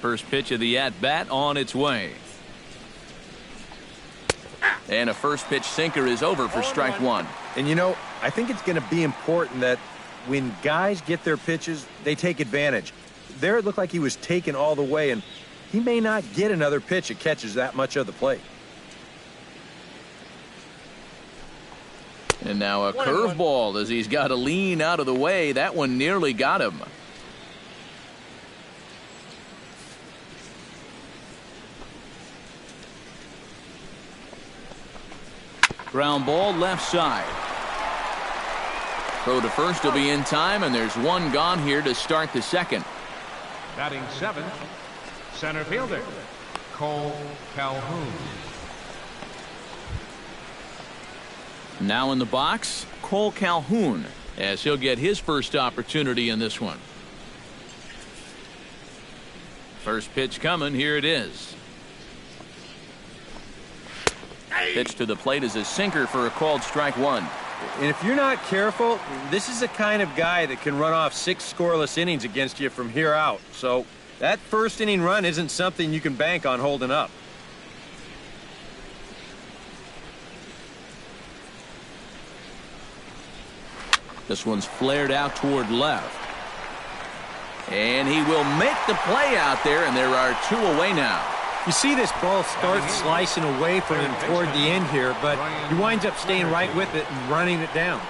First pitch of the at-bat on its way. And a first pitch sinker is over for strike one. And you know, I think it's going to be important that when guys get their pitches, they take advantage. There it looked like he was taken all the way, and he may not get another pitch that catches that much of the plate. And now a curveball as he's got to lean out of the way. That one nearly got him. Ground ball left side. Throw to first will be in time, and there's one gone here to start the second. Batting seventh, center fielder, Cole Calhoun. Now in the box, Cole Calhoun, as he'll get his first opportunity in this one. First pitch coming, here it is. Pitch to the plate is a sinker for a called strike one. And if you're not careful, this is the kind of guy that can run off 6 scoreless innings against you from here out. So that first inning run isn't something you can bank on holding up. This one's flared out toward left. And he will make the play out there, and there are 2 away now. You see this ball start slicing away from him toward the end here, but he winds up staying right with it and running it down.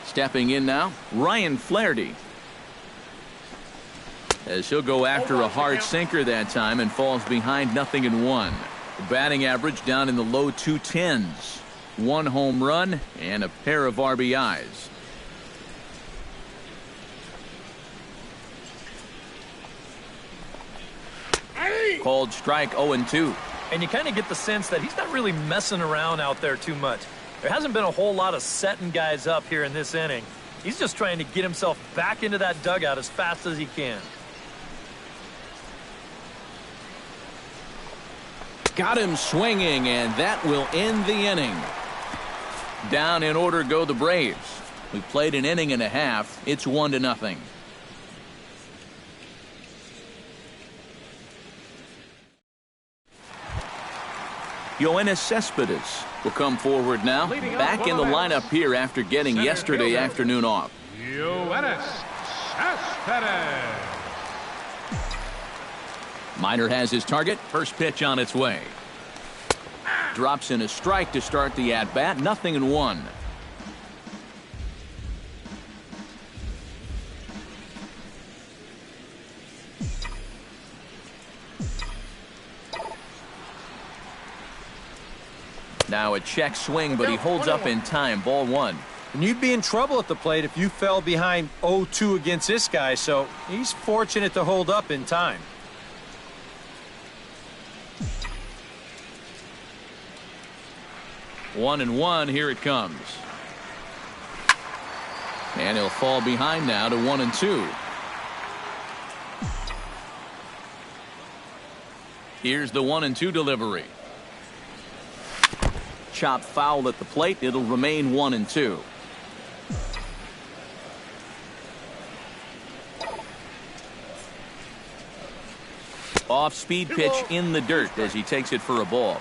Stepping in now, Ryan Flaherty. As he'll go after a hard sinker that time and falls behind 0-1. The batting average down in the low 210s. 1 home run and a pair of RBIs. Called strike 0-2. And you kind of get the sense that he's not really messing around out there too much. There hasn't been a whole lot of setting guys up here in this inning. He's just trying to get himself back into that dugout as fast as he can. Got him swinging, and that will end the inning. Down in order go the Braves. We played an inning and a half. It's 1-0. Yoenis Cespedes will come forward now. Back in the lineup here after getting yesterday afternoon off. Yoenis Cespedes. Minor has his target. First pitch on its way. Drops in a strike to start the at-bat. 0-1. Now a check swing, but he holds up in time. Ball 1. And you'd be in trouble at the plate if you fell behind 0-2 against this guy, so he's fortunate to hold up in time. One and one, here it comes. And he'll fall behind now to 1-2. Here's the 1-2 delivery. Chopped foul at the plate. It'll remain 1-2. Off-speed pitch in the dirt as he takes it for a ball.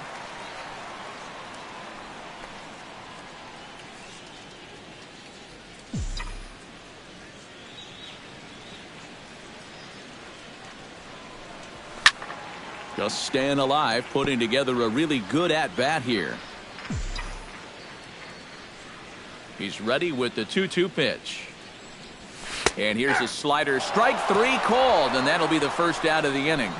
Just staying alive, putting together a really good at-bat here. He's ready with the 2-2 pitch. And here's a slider. Strike 3 called, and that'll be the first out of the inning.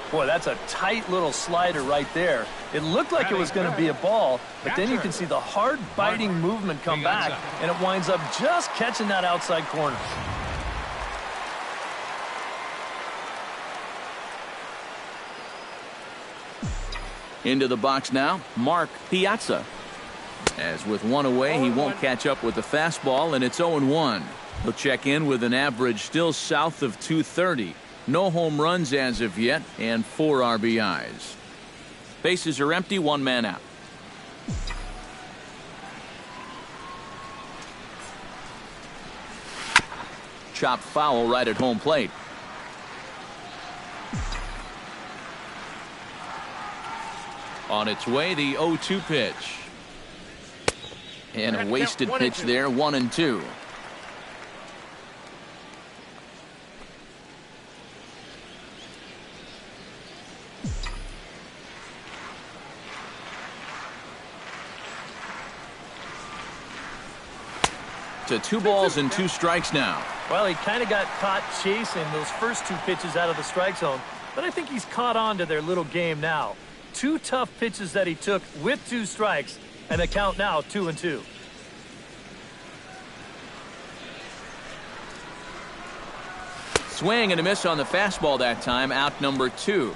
Boy, that's a tight little slider right there. It looked like it was going to be a ball, but then you can see the hard biting movement come back, and it winds up just catching that outside corner. Into the box now, Mark Piazza. As with one away, he won't catch up with the fastball, and it's 0-1. He'll check in with an average still south of 230. No home runs as of yet, and 4 RBIs. Bases are empty, 1 man out. chopped foul right at home plate. On its way, the 0-2 pitch. And a wasted pitch there, 1-2. To 2 balls and 2 strikes now. Well, he kind of got caught chasing those first 2 pitches out of the strike zone, but I think he's caught on to their little game now. 2 tough pitches that he took with 2 strikes, and the count now 2-2. Swing and a miss on the fastball that time, out number 2.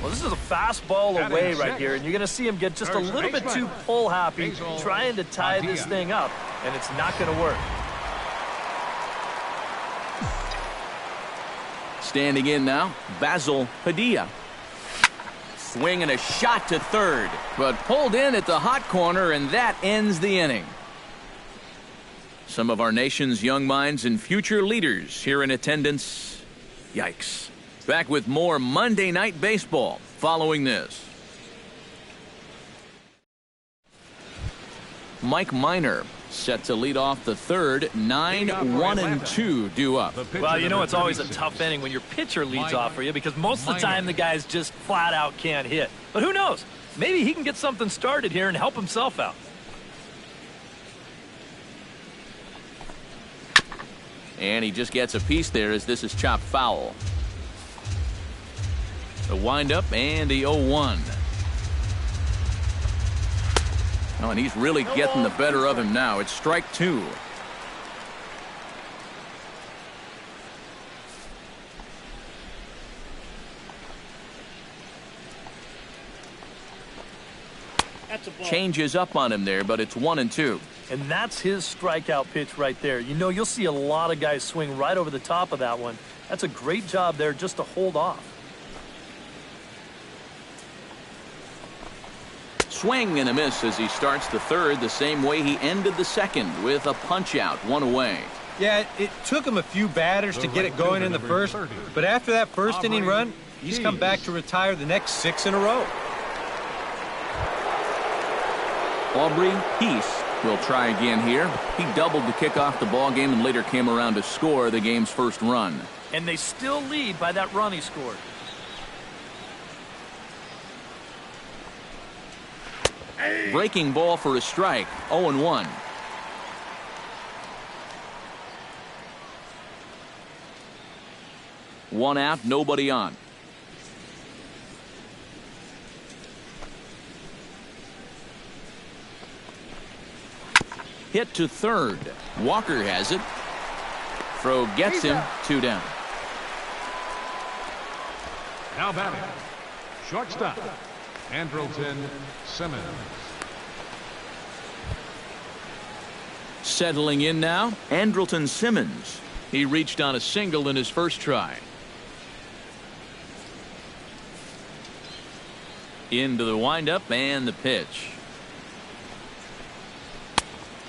Well, this is a fastball away right here, and you're going to see him get just a little bit too pull happy trying to tie this thing up, and it's not going to work. Standing in now, Basil Padilla. Swing and a shot to third, but pulled in at the hot corner, and that ends the inning. Some of our nation's young minds and future leaders here in attendance. Yikes. Back with more Monday Night Baseball following this. Mike Minor set to lead off the third. 9-1-2 due up. Well, you know it's always a tough inning when your pitcher leads off for you because most of the time the guys just flat out can't hit. But who knows? Maybe he can get something started here and help himself out. And he just gets a piece there as this is chopped foul. The windup and the 0-1. Oh, and he's really getting the better of him now. It's strike 2. Changes up on him there, but it's 1-2. And that's his strikeout pitch right there. You know, you'll see a lot of guys swing right over the top of that one. That's a great job there just to hold off. Swing and a miss as he starts the third the same way he ended the second with a punch out, 1 away. Yeah, it took him a few batters to get it going in the first, but after that first inning run, he's come back to retire the next 6 in a row. Aubrey Peace will try again here. He doubled to kick off the ball game and later came around to score the game's first run. And they still lead by that run he scored. Breaking ball for a strike. 0-1. One out, nobody on. Hit to third. Walker has it. Throw gets him. 2 down. Now batting, shortstop, Andrelton Simmons. Settling in now, Andrelton Simmons. He reached on a single in his first try. Into the windup and the pitch.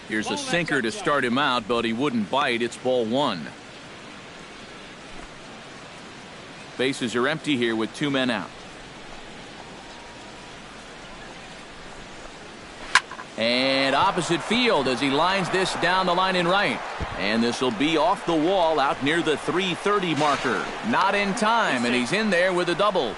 Here's a sinker to start him out, but he wouldn't bite. It's ball 1. Bases are empty here with 2 men out. And opposite field as he lines this down the line in right. And this will be off the wall out near the 330 marker. Not in time, and he's in there with a double.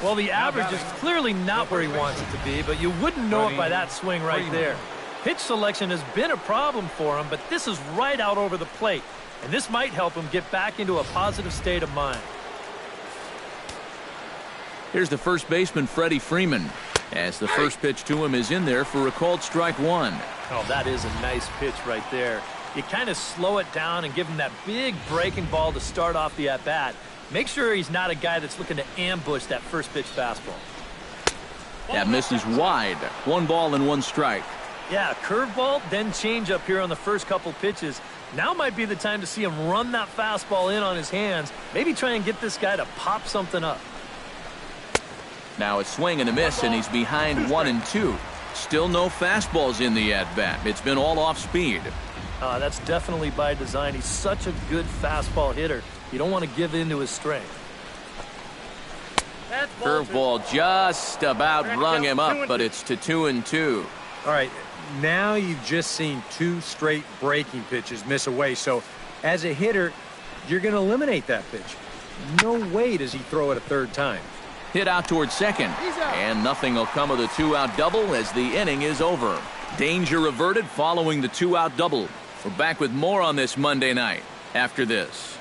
Well, the average is clearly not where he wants it to be, but you wouldn't know it by that swing right there. Pitch selection has been a problem for him, but this is right out over the plate. And this might help him get back into a positive state of mind. Here's the first baseman, Freddie Freeman, as the first pitch to him is in there for a called strike 1. Oh, that is a nice pitch right there. You kind of slow it down and give him that big breaking ball to start off the at-bat. Make sure he's not a guy that's looking to ambush that first pitch fastball. That misses wide. 1 ball and 1 strike. Yeah, curveball, then changeup here on the first couple pitches. Now might be the time to see him run that fastball in on his hands. Maybe try and get this guy to pop something up. Now a swing and a miss, and he's behind 1-2. Still no fastballs in the at-bat. It's been all off speed. That's definitely by design. He's such a good fastball hitter. You don't want to give in to his strength. Curveball just about rung him up, but it's to 2-2. All right, now you've just seen 2 straight breaking pitches miss away. So as a hitter, you're going to eliminate that pitch. No way does he throw it a third time. Hit out towards second, and nothing will come of the 2-out double as the inning is over. Danger averted following the 2-out double. We're back with more on this Monday night after this.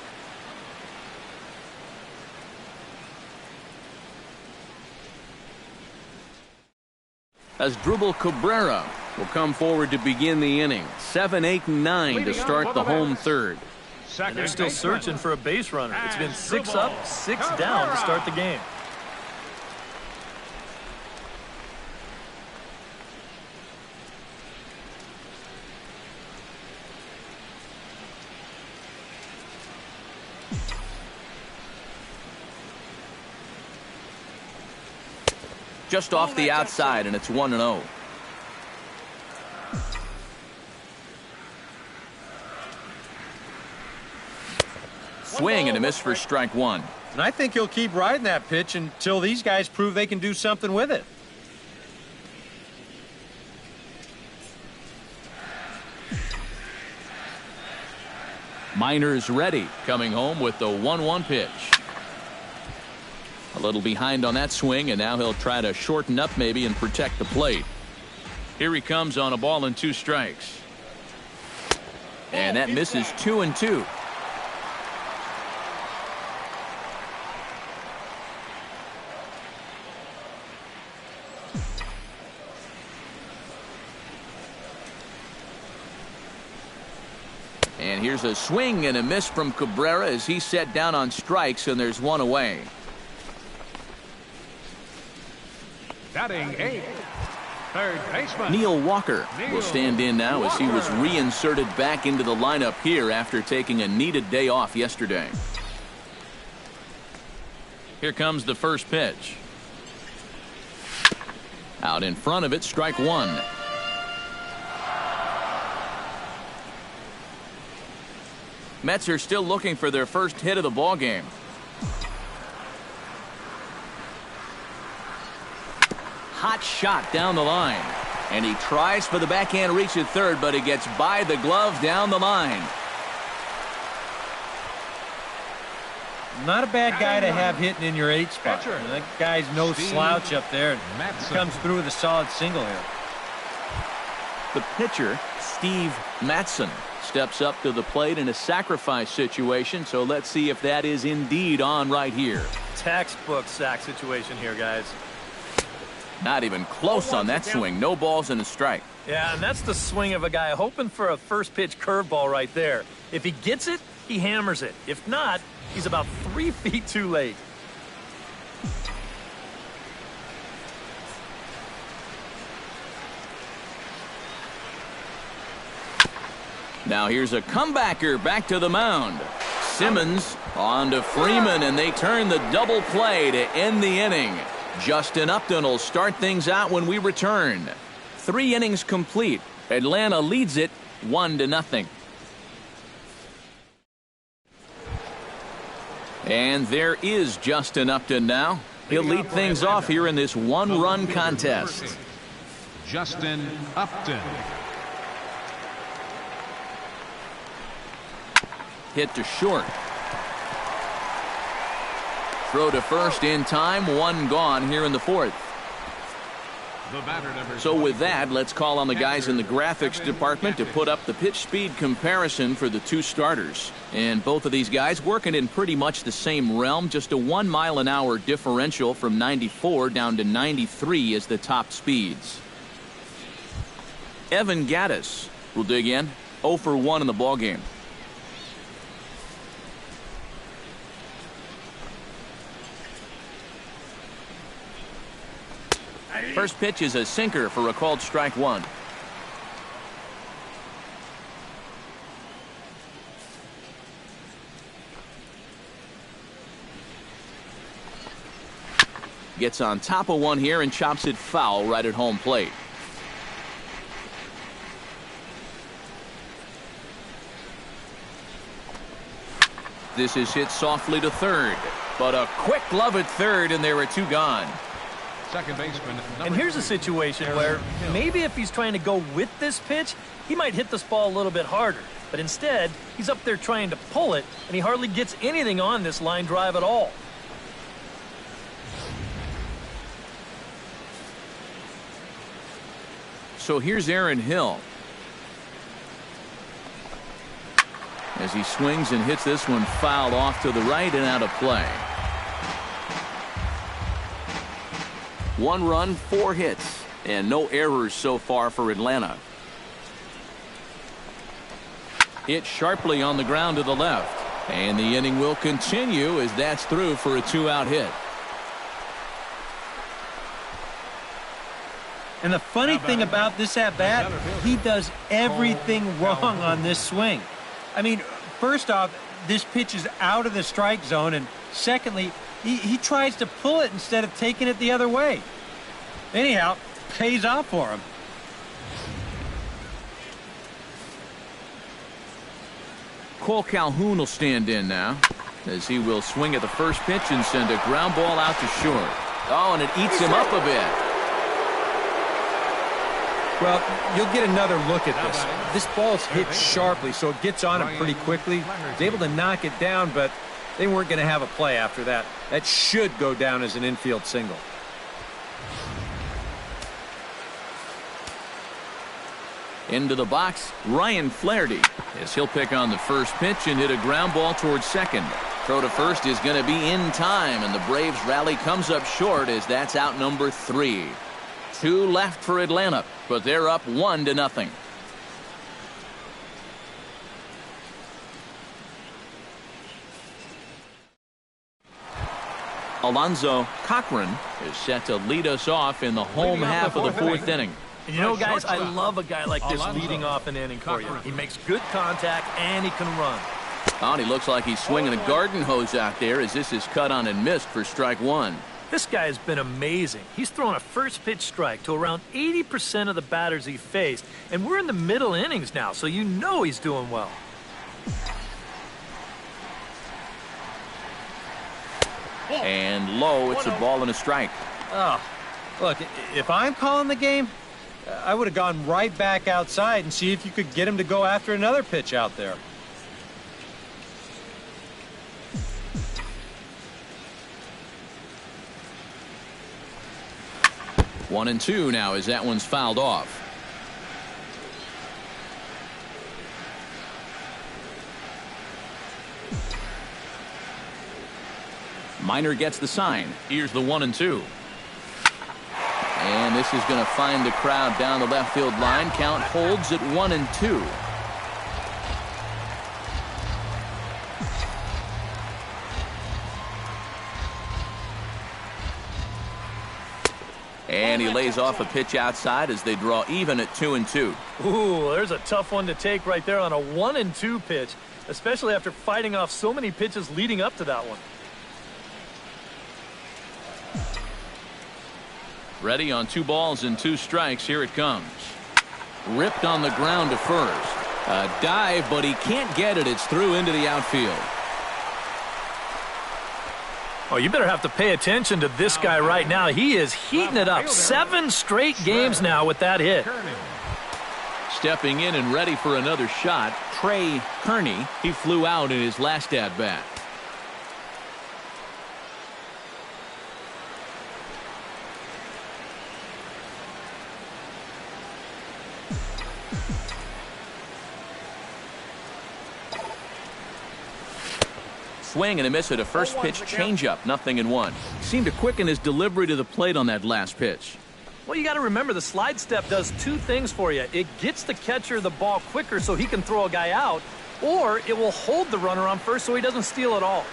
Asdrubal Cabrera will come forward to begin the inning. 7, 8, and 9 to start the home third. And they're still searching for a base runner. It's been 6 up, 6 down to start the game. Just off the outside, and it's 1-0. Swing and a miss for strike one. And I think he'll keep riding that pitch until these guys prove they can do something with it. Minor's ready, coming home with the 1-1 pitch. A little behind on that swing, and now he'll try to shorten up maybe and protect the plate. Here he comes on a ball and 2 strikes. And that misses 2-2. And here's a swing and a miss from Cabrera as he's set down on strikes, and there's 1 away. Batting 8th, third baseman Neil Walker will stand in now as he was reinserted back into the lineup here after taking a needed day off yesterday. Here comes the first pitch. Out in front of it, strike one. Mets are still looking for their first hit of the ball game. Hot shot down the line, and he tries for the backhand reach at third, but he gets by the glove down the line. Not a bad guy to have hitting in your 8 spot. That guy's no slouch up there. He comes through with a solid single here. The pitcher, Steve Matson, steps up to the plate in a sacrifice situation, so let's see if that is indeed on right here. Textbook sack situation here, guys. Not even close on that swing. No balls and a strike. Yeah, and that's the swing of a guy hoping for a first pitch curveball right there. If he gets it, he hammers it. If not, he's about 3 feet too late. Now here's a comebacker back to the mound. Simmons on to Freeman, and they turn the double play to end the inning. Justin Upton will start things out when we return. 3 innings complete. Atlanta leads it 1-0. And there is Justin Upton now. He'll lead things off here in this 1-run contest. Justin Upton. Hit to short. Throw to first in time. 1 gone here in the 4th. So with that, let's call on the guys in the graphics department to put up the pitch speed comparison for the 2 starters. And both of these guys working in pretty much the same realm. Just a 1 mile an hour differential from 94 down to 93 as the top speeds. Evan Gattis will dig in. 0 for 1 in the ballgame. First pitch is a sinker for a called strike 1. Gets on top of one here and chops it foul right at home plate. This is hit softly to third, but a quick glove at third, and there are two gone. Second baseman. And here's a situation where maybe if he's trying to go with this pitch, he might hit this ball a little bit harder. But instead, he's up there trying to pull it, and he hardly gets anything on this line drive at all. So here's Aaron Hill. As he swings and hits this one fouled off to the right and out of play. 1 run, 4 hits, and no errors so far for Atlanta. Hit sharply on the ground to the left, and the inning will continue as that's through for a 2-out hit. And the funny thing about this at-bat, he does everything wrong on this swing. I mean, first off, this pitch is out of the strike zone, and secondly, he tries to pull it instead of taking it the other way. Anyhow, pays off for him. Cole Calhoun will stand in now as he will swing at the first pitch and send a ground ball out to short. Oh, and it eats him up a bit. Well, you'll get another look at this. This ball's hit sharply, so it gets on him pretty quickly. He's able to knock it down, but they weren't going to have a play after that. That should go down as an infield single. Into the box, Ryan Flaherty, as he'll pick on the first pitch and hit a ground ball towards second. Throw to first is going to be in time, and the Braves rally comes up short as that's out number 3. 2 left for Atlanta, but they're up 1-0. Alonzo Cochran is set to lead us off in the home half of the 4th inning. And you know, guys, I love a guy like this leading off an inning for you. He makes good contact, and he can run. Oh, and he looks like he's swinging a garden hose out there as this is cut on and missed for strike 1. This guy has been amazing. He's thrown a first pitch strike to around 80% of the batters he faced. And we're in the middle innings now, so you know he's doing well. And low, it's a ball and a strike. Oh, look, if I'm calling the game, I would have gone right back outside and see if you could get him to go after another pitch out there. One and two now as that one's fouled off. Minor gets the sign. Here's the 1-2. And this is going to find the crowd down the left field line. Count holds at 1-2. And he lays off a pitch outside as they draw even at 2-2. Ooh, there's a tough one to take right there on a 1-2 pitch, especially after fighting off so many pitches leading up to that one. Ready on 2 balls and 2 strikes. Here it comes. Ripped on the ground to first. A dive, but he can't get it. It's through into the outfield. Oh, you better have to pay attention to this guy right now. He is heating it up. 7 straight games now with that hit. Stepping in and ready for another shot, Trey Kearney. He flew out in his last at-bat. Swing and a miss at a first pitch changeup. 0-1. Seemed to quicken his delivery to the plate on that last pitch. Well, you got to remember the slide step does 2 things for you. It gets the catcher the ball quicker so he can throw a guy out, or it will hold the runner on first so he doesn't steal it all.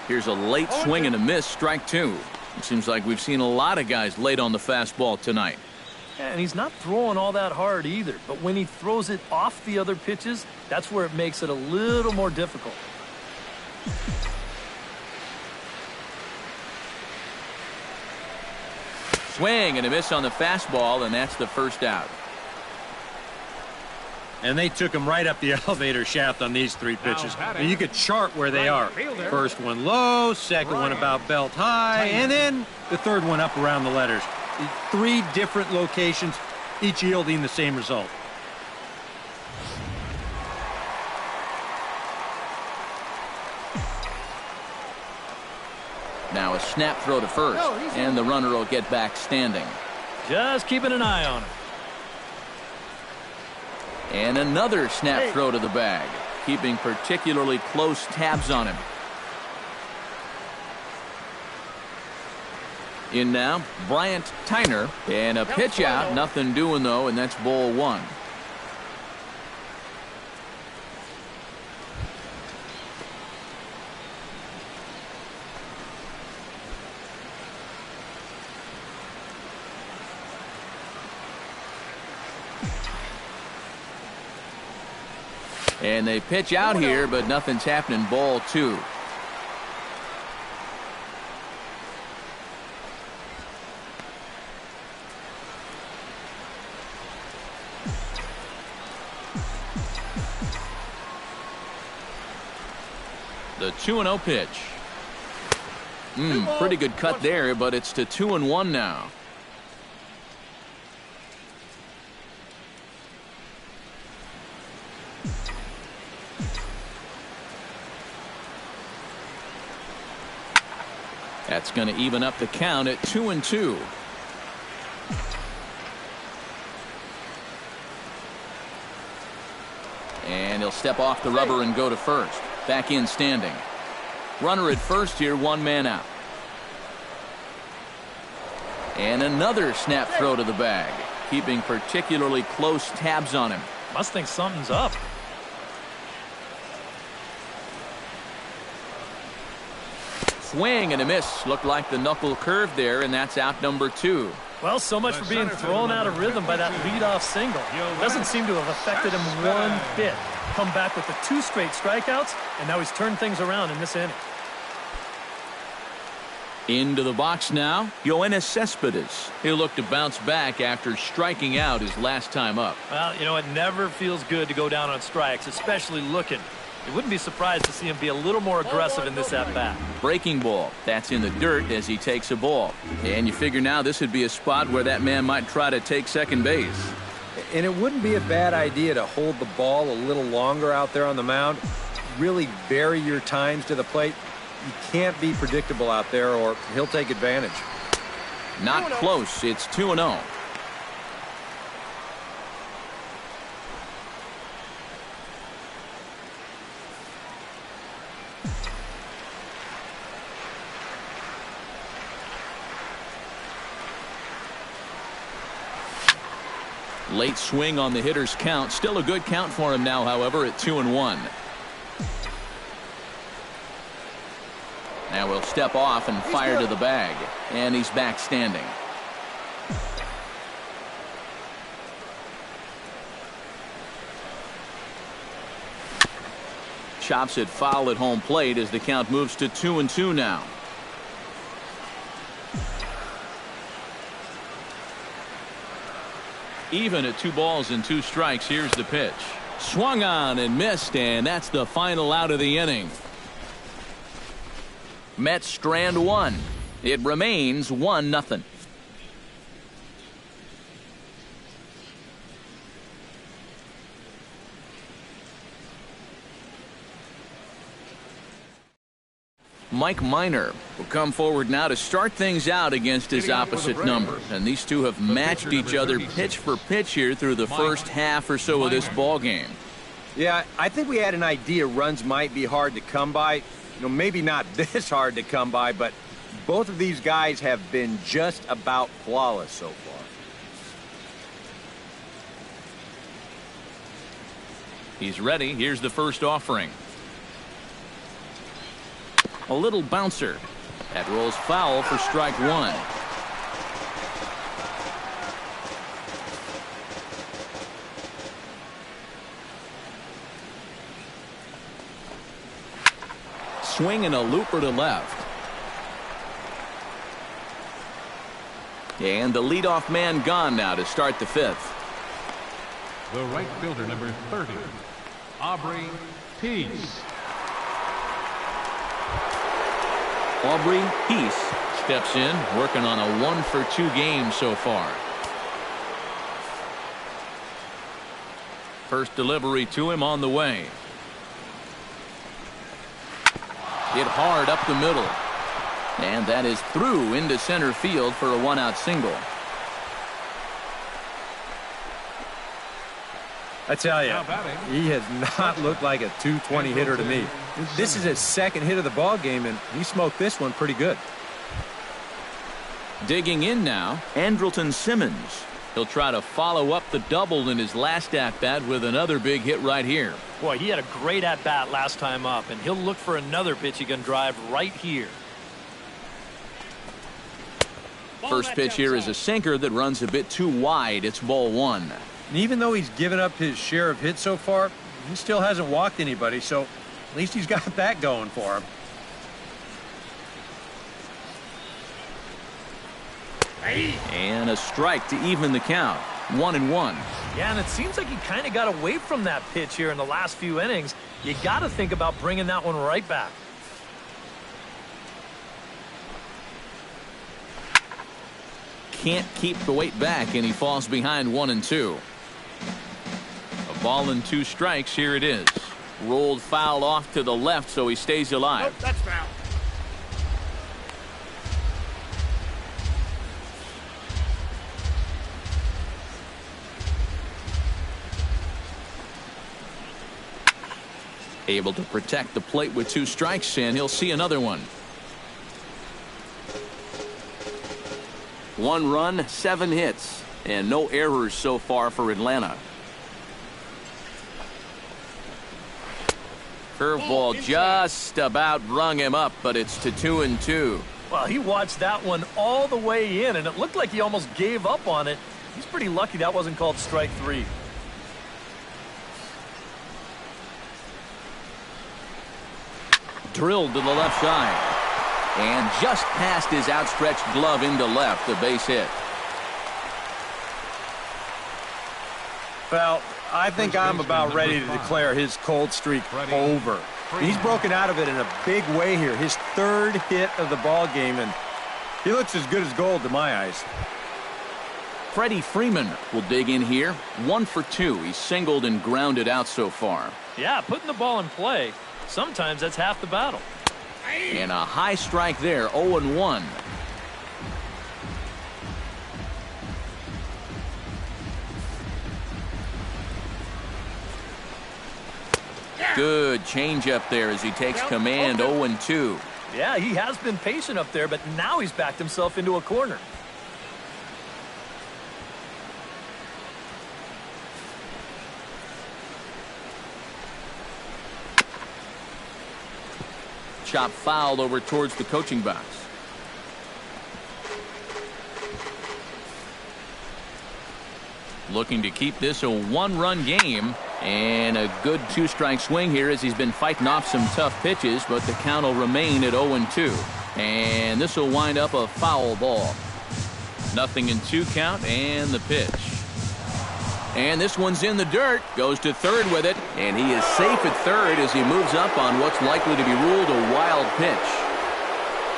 Here's a late swing and a miss. Strike 2. It seems like we've seen a lot of guys late on the fastball tonight. And he's not throwing all that hard either. But when he throws it off the other pitches, that's where it makes it a little more difficult. Swing and a miss on the fastball, and that's the first out. And they took him right up the elevator shaft on these 3 pitches. And you could chart where they are. First one low, second one about belt high, and then the third one up around the letters. 3 different locations, each yielding the same result. Now a snap throw to first, and the runner will get back standing. Just keeping an eye on him. And another snap throw to the bag, keeping particularly close tabs on him. In now, Bryant Tyner, and a pitch out, nothing doing though, and that's ball 1. And they pitch out here, but nothing's happening. Ball 2. The 2-0 pitch. Pretty good cut there, but it's to 2-1 now. That's going to even up the count at 2-2. And he'll step off the rubber and go to first. Back in standing. Runner at first here, 1 man out. And another snap throw to the bag, keeping particularly close tabs on him. Must think something's up. Swing and a miss. Looked like the knuckle curve there, and that's out number 2. Well, so much for being thrown out of rhythm by that leadoff single. Doesn't seem to have affected him one bit. Come back with the 2 straight strikeouts, and now he's turned things around in this inning. Into the box now, Yoenis Cespedes. He'll look to bounce back after striking out his last time up. Well, you know, it never feels good to go down on strikes, especially looking. You wouldn't be surprised to see him be a little more aggressive in this at-bat. Breaking ball. That's in the dirt as he takes a ball. And you figure now this would be a spot where that man might try to take second base. And it wouldn't be a bad idea to hold the ball a little longer out there on the mound. Really vary your times to the plate. You can't be predictable out there or he'll take advantage. Not close. It's 2-0. Late swing on the hitter's count. Still a good count for him now, however, at 2-1. Now he'll step off and fire to the bag. And he's back standing. Chops it foul at home plate as the count moves to 2-2 now. Even at 2 balls and 2 strikes. Here's the pitch. Swung on and missed, and that's the final out of the inning. Mets strand 1. It remains 1-0. Mike Minor will come forward now to start things out against his opposite number. And these two have matched each other pitch for pitch here through the first half or so of this ball game. Yeah, I think we had an idea runs might be hard to come by. You know, maybe not this hard to come by, but both of these guys have been just about flawless so far. He's ready. Here's the first offering. A little bouncer. That rolls foul for strike 1. Swing and a looper to left. And the leadoff man gone now to start the 5th. The right fielder, number 30, Aubrey Peace. Aubrey Peace steps in, working on a 1-for-2 game so far. First delivery to him on the way. Hit hard up the middle. And that is through into center field for a 1-out single. I tell you, he has not looked like a .220 hitter to me. This is his second hit of the ball game, and he smoked this one pretty good. Digging in now, Andrelton Simmons. He'll try to follow up the double in his last at-bat with another big hit right here. Boy, he had a great at-bat last time up, and he'll look for another pitch he can drive right here. First pitch here is a sinker that runs a bit too wide. It's ball 1. And even though he's given up his share of hits so far, he still hasn't walked anybody, so at least he's got that going for him. And a strike to even the count. 1-1. Yeah, and it seems like he kind of got away from that pitch here in the last few innings. You got to think about bringing that one right back. Can't keep the weight back, and he falls behind 1-2. A ball and 2 strikes. Here it is. Rolled foul off to the left, so he stays alive. Nope, that's foul. Able to protect the plate with 2 strikes, and he'll see another one. 1 run, 7 hits, and no errors so far for Atlanta. Curveball just about rung him up, but it's to 2-2. Well, he watched that one all the way in, and it looked like he almost gave up on it. He's pretty lucky that wasn't called strike 3. Drilled to the left side. And just past his outstretched glove into left, the base hit. Well, I think I'm about ready to declare his cold streak over. He's broken out of it in a big way here. His 3rd hit of the ball game, and he looks as good as gold to my eyes. Freddie Freeman will dig in here. 1 for 2. He's singled and grounded out so far. Yeah, putting the ball in play. Sometimes that's half the battle. And a high strike there, 0-1. Good changeup there as he takes command. 0-2. Yeah, he has been patient up there, but now he's backed himself into a corner. Chop fouled over towards the coaching box. Looking to keep this a 1-run game, and a good 2-strike swing here as he's been fighting off some tough pitches, but the count will remain at 0-2. And this will wind up a foul ball. 0-2 count, and the pitch. And this one's in the dirt. Goes to third with it, and he is safe at third as he moves up on what's likely to be ruled a wild pitch.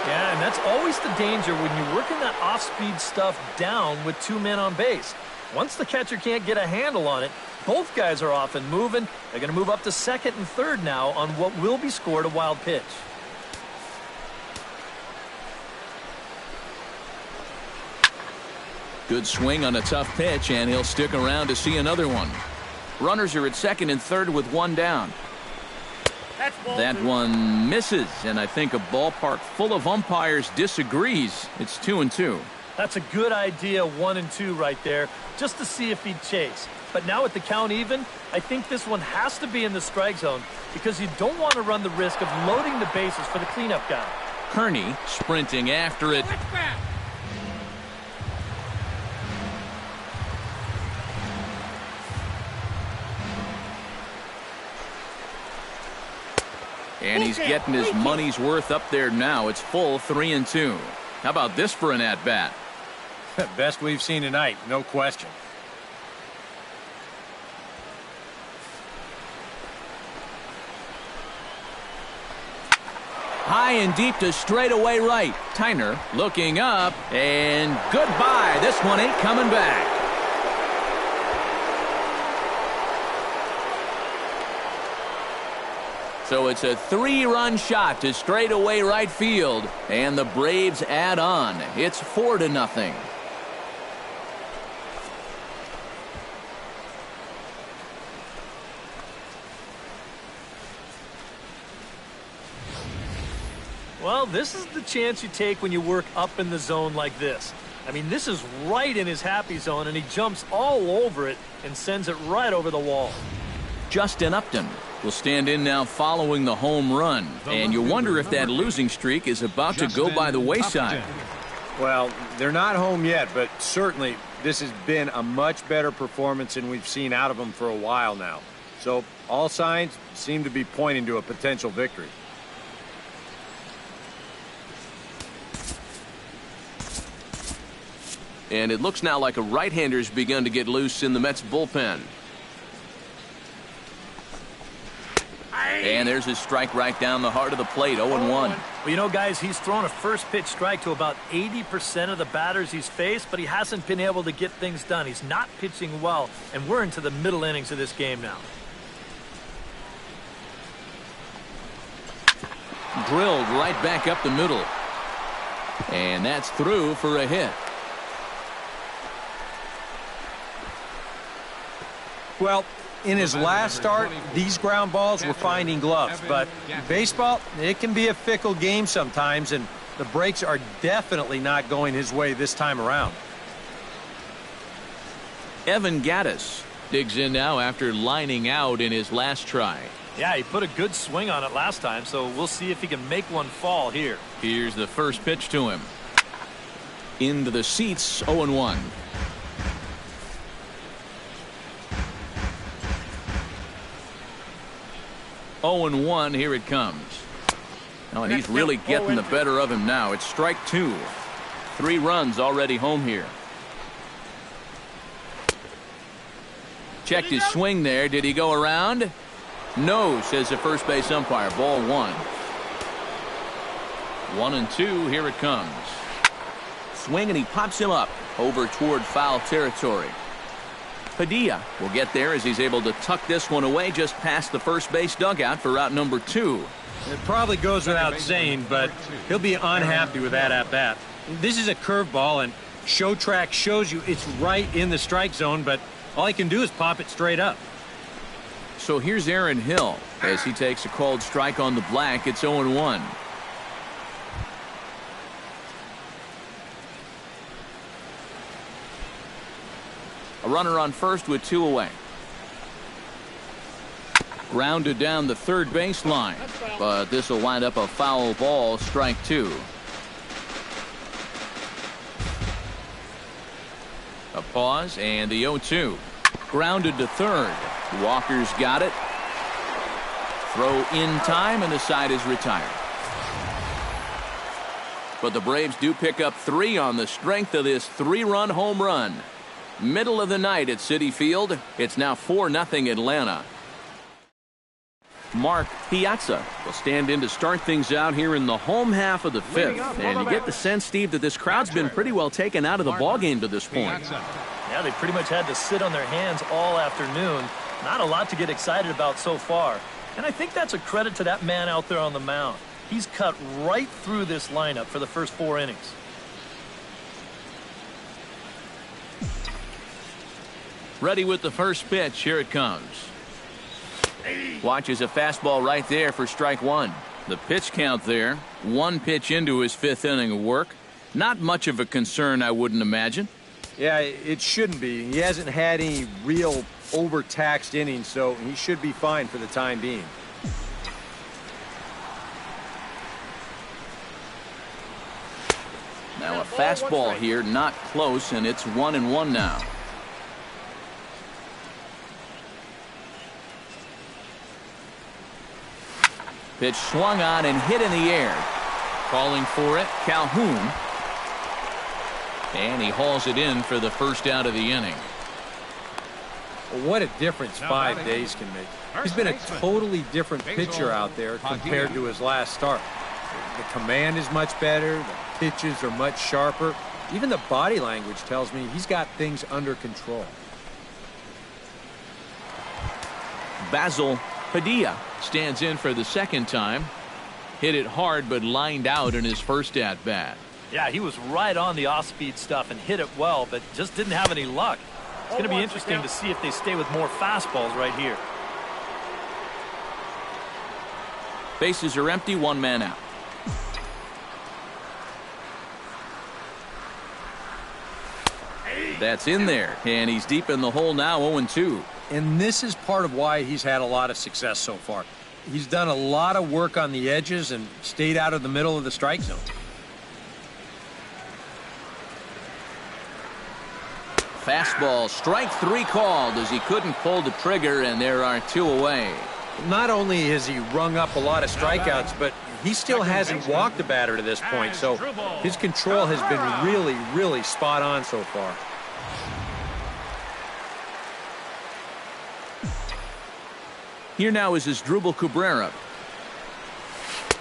Yeah, and that's always the danger when you're working that off-speed stuff down with 2 men on base. Once the catcher can't get a handle on it, both guys are off and moving. They're going to move up to second and third now on what will be scored a wild pitch. Good swing on a tough pitch, and he'll stick around to see another one. Runners are at second and third with 1 down. That one misses, and I think a ballpark full of umpires disagrees. It's 2-2. That's a good idea, 1-2 right there, just to see if he'd chase. But now with the count even, I think this one has to be in the strike zone because you don't want to run the risk of loading the bases for the cleanup guy. Kearney sprinting after it. And he's getting his money's worth up there now. It's full 3-2. How about this for an at-bat? Best we've seen tonight, no question. High and deep to straightaway right. Tyner looking up, and goodbye. This one ain't coming back. So it's a 3-run shot to straightaway right field, and the Braves add on. It's 4-0. Well, this is the chance you take when you work up in the zone like this. I mean, this is right in his happy zone, and he jumps all over it and sends it right over the wall. Justin Upton will stand in now following the home run, and you wonder if that losing streak is about to go by the wayside. Well, they're not home yet, but certainly this has been a much better performance than we've seen out of them for a while now. So all signs seem to be pointing to a potential victory. And it looks now like a right-hander's begun to get loose in the Mets bullpen. And there's his strike right down the heart of the plate, 0-1. Well, you know, guys, he's thrown a first-pitch strike to about 80% of the batters he's faced, but he hasn't been able to get things done. He's not pitching well, and we're into the middle innings of this game now. Drilled right back up the middle. And that's through for a hit. Well, in his last start, these ground balls were finding gloves, but baseball, it can be a fickle game sometimes, and the breaks are definitely not going his way this time around. Evan Gattis digs in now after lining out in his last try. Yeah, he put a good swing on it last time, so we'll see if he can make one fall here. Here's the first pitch to him. Into the seats, 0-1. 0-1, here it comes. Oh, and he's really getting the better of him now. It's strike 2. 3 runs already home here. Checked his swing there. Did he go around? No, says the first base umpire. Ball 1. 1-2, here it comes. Swing, and he pops him up over toward foul territory. Padilla will get there as he's able to tuck this one away just past the first base dugout for out number 2. It probably goes without saying, but he'll be unhappy with that at-bat. This is a curveball, and Show Track shows you it's right in the strike zone, but all he can do is pop it straight up. So here's Aaron Hill as he takes a called strike on the black. It's 0-1. A runner on first with 2 away. Grounded down the third baseline, but this will wind up a foul ball, strike 2. A pause and the 0-2. Grounded to third. Walker's got it. Throw in time, and the side is retired. But the Braves do pick up 3 on the strength of this 3-run home run. Middle of the night at Citi Field. It's now 4-0 Atlanta. Mark Piazza will stand in to start things out here in the home half of the 5th. And you get the sense, Steve, that this crowd's been pretty well taken out of the ballgame to this point. Yeah, they pretty much had to sit on their hands all afternoon. Not a lot to get excited about so far. And I think that's a credit to that man out there on the mound. He's cut right through this lineup for the first 4 innings. Ready with the first pitch. Here it comes. Watches a fastball right there for strike 1. The pitch count there. 1 pitch into his 5th inning of work. Not much of a concern, I wouldn't imagine. Yeah, it shouldn't be. He hasn't had any real overtaxed innings, so he should be fine for the time being. Now a fastball here, not close, and it's 1-1 now. Pitch swung on and hit in the air. Calling for it, Calhoun. And he hauls it in for the first out of the inning. What a difference 5 days can make. He's been a totally different pitcher out there compared to his last start. The command is much better. The pitches are much sharper. Even the body language tells me he's got things under control. Basil Padilla stands in for the second time. Hit it hard, but lined out in his first at-bat. Yeah, he was right on the off-speed stuff and hit it well, but just didn't have any luck. It's going to be interesting to see if they stay with more fastballs right here. Bases are empty, one man out. That's in there, and he's deep in the hole now, 0-2. And this is part of why he's had a lot of success so far. He's done a lot of work on the edges and stayed out of the middle of the strike zone. Fastball, strike 3 called as he couldn't pull the trigger, and there are 2 away. Not only has he rung up a lot of strikeouts, but he still hasn't walked a batter to this point, so his control has been really, really spot on so far. Here now is Asdrubal Cabrera.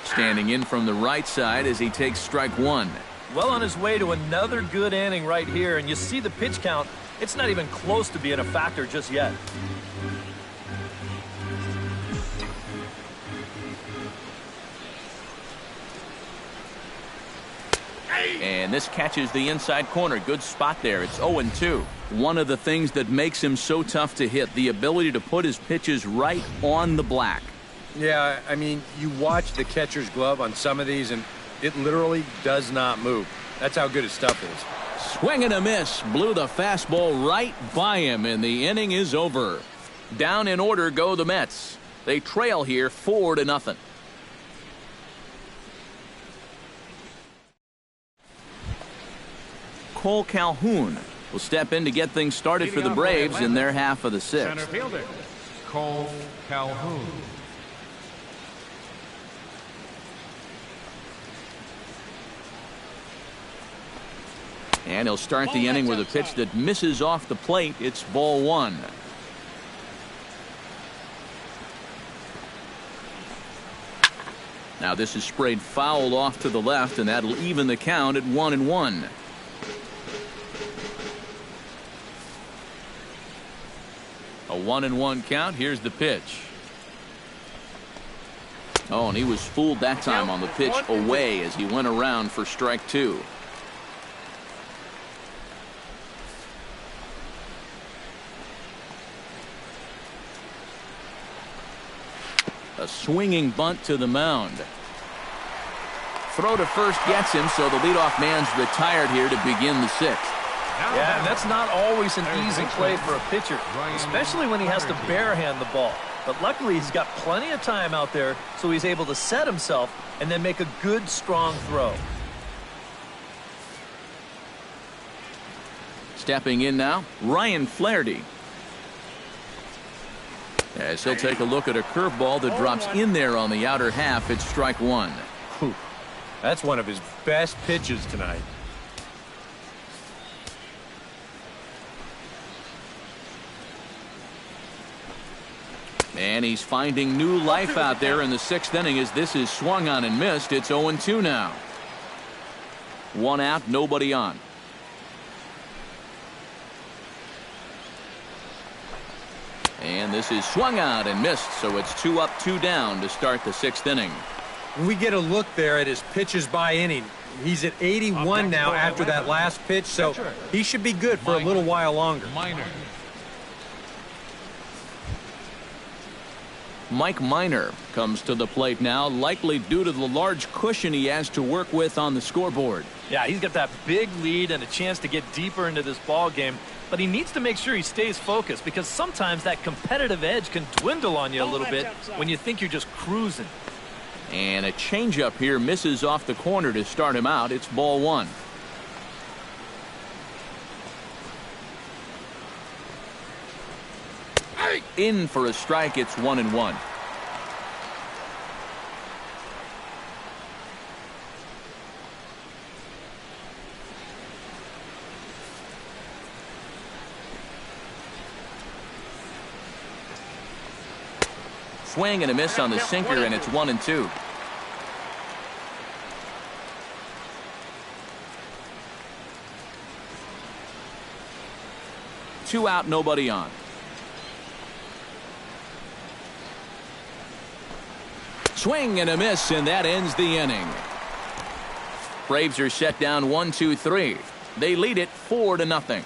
Standing in from the right side as he takes strike 1. Well on his way to another good inning right here, and you see the pitch count. It's not even close to being a factor just yet. And this catches the inside corner. Good spot there. It's 0-2. One of the things that makes him so tough to hit, the ability to put his pitches right on the black. Yeah, I mean, you watch the catcher's glove on some of these, and it literally does not move. That's how good his stuff is. Swing and a miss. Blew the fastball right by him, and the inning is over. Down in order go the Mets. They trail here 4-0. Cole Calhoun will step in to get things started for the Braves in their half of the 6th. Center fielder, Cole Calhoun. And he'll start the inning with a pitch that misses off the plate. It's ball 1. Now this is sprayed foul off to the left, and that'll even the count at 1-1. A 1-1 count. Here's the pitch. Oh, and he was fooled that time on the pitch away as he went around for strike 2. A swinging bunt to the mound. Throw to first gets him, so the leadoff man's retired here to begin the 6th. Yeah, and that's not always an easy play for a pitcher, especially when he has to barehand the ball. But luckily, he's got plenty of time out there, so he's able to set himself and then make a good, strong throw. Stepping in now, Ryan Flaherty. As he'll take a look at a curveball that drops in there on the outer half. It's strike 1. Whew. That's one of his best pitches tonight. And he's finding new life out there in the 6th inning as this is swung on and missed. It's 0-2 now. 1 out, nobody on. And this is swung out and missed, so it's 2 up, 2 down to start the 6th inning. When we get a look there at his pitches by inning, he's at 81 now after that last pitch, so he should be good for a little while longer. Mike Minor comes to the plate now, likely due to the large cushion he has to work with on the scoreboard. Yeah, he's got that big lead and a chance to get deeper into this ball game, but he needs to make sure he stays focused because sometimes that competitive edge can dwindle on you a little bit when you think you're just cruising. And a changeup here misses off the corner to start him out. It's ball 1. In for a strike. It's 1-1. Swing and a miss on the sinker, and it's 1-2. 2 out, nobody on. Swing and a miss, and that ends the inning. Braves are set down 1-2-3. They lead it 4-0.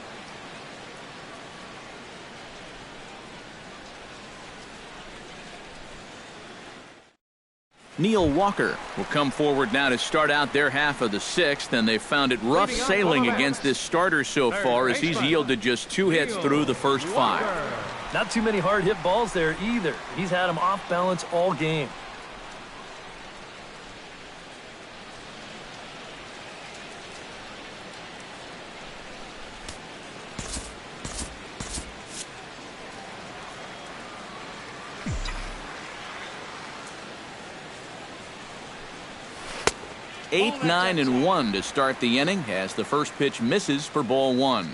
Neil Walker will come forward now to start out their half of the 6th, and they've found it rough sailing against this starter so far as he's yielded just 2 hits through the first 5. Not too many hard hit balls there either. He's had them off balance all game. Eight, 9, and 1 to start the inning as the first pitch misses for ball 1.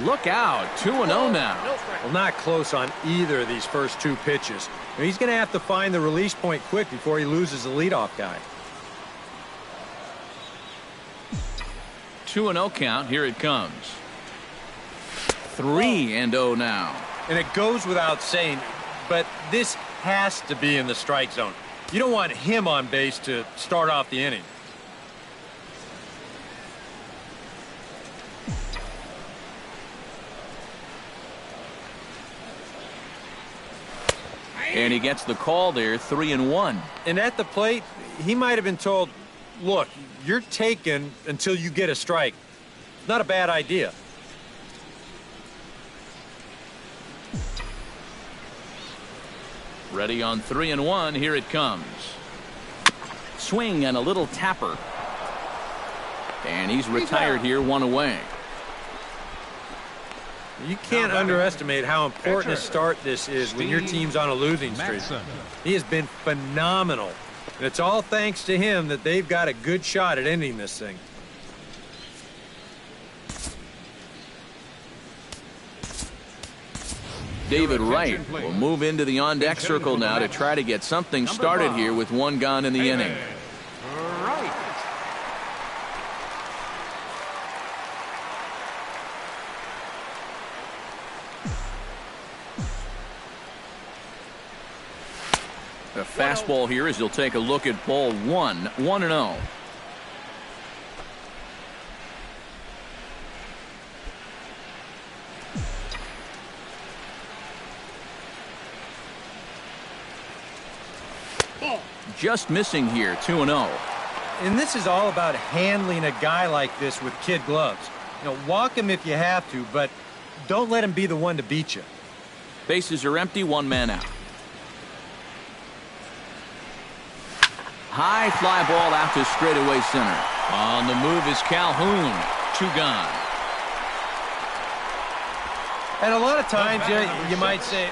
Look out, 2-0 now. Well, not close on either of these first 2 pitches. He's going to have to find the release point quick before he loses the leadoff guy. 2-0 count, here it comes. 3-0 now. And it goes without saying, but this has to be in the strike zone. You don't want him on base to start off the inning. And he gets the call there, 3-1. And at the plate, he might have been told, look, you're taken until you get a strike. Not a bad idea. Ready on 3-1, here it comes. Swing and a little tapper. And he's retired here, 1 away. You can't underestimate how important a start this is when your team's on a losing streak. He has been phenomenal. And it's all thanks to him that they've got a good shot at ending this thing. David Wright will move into the on-deck circle now to try to get something started here with 1 gone in the inning. A fastball here as he'll take a look at ball 1, 1-0. Just missing here, 2-0. And this is all about handling a guy like this with kid gloves. You know, walk him if you have to, but don't let him be the one to beat you. Bases are empty, 1 man out. High fly ball out to straightaway center. On the move is Calhoun. 2 gone. And a lot of times you might say,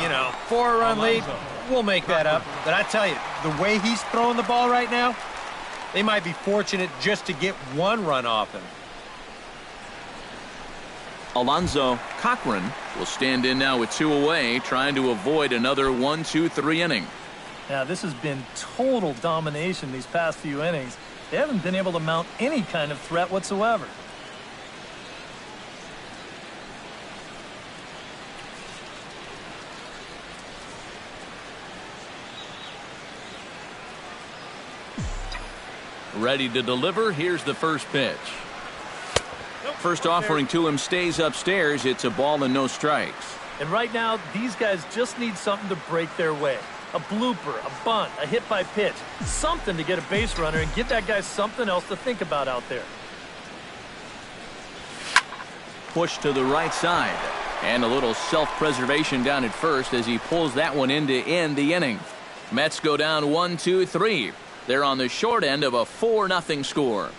you know, 4-run lead, we'll make that up. But I tell you, the way he's throwing the ball right now, they might be fortunate just to get 1 run off him. Alonzo Cochran will stand in now with 2 away, trying to avoid another 1-2-3 inning. Now, this has been total domination these past few innings. They haven't been able to mount any kind of threat whatsoever. Ready to deliver. Here's the first pitch. First offering to him stays upstairs. It's a ball and no strikes. And right now, these guys just need something to break their way. A blooper, a bunt, a hit by pitch. Something to get a base runner and give that guy something else to think about out there. Push to the right side. And a little self-preservation down at first as he pulls that one in to end the inning. Mets go down 1-2-3. They're on the short end of a 4-0 score.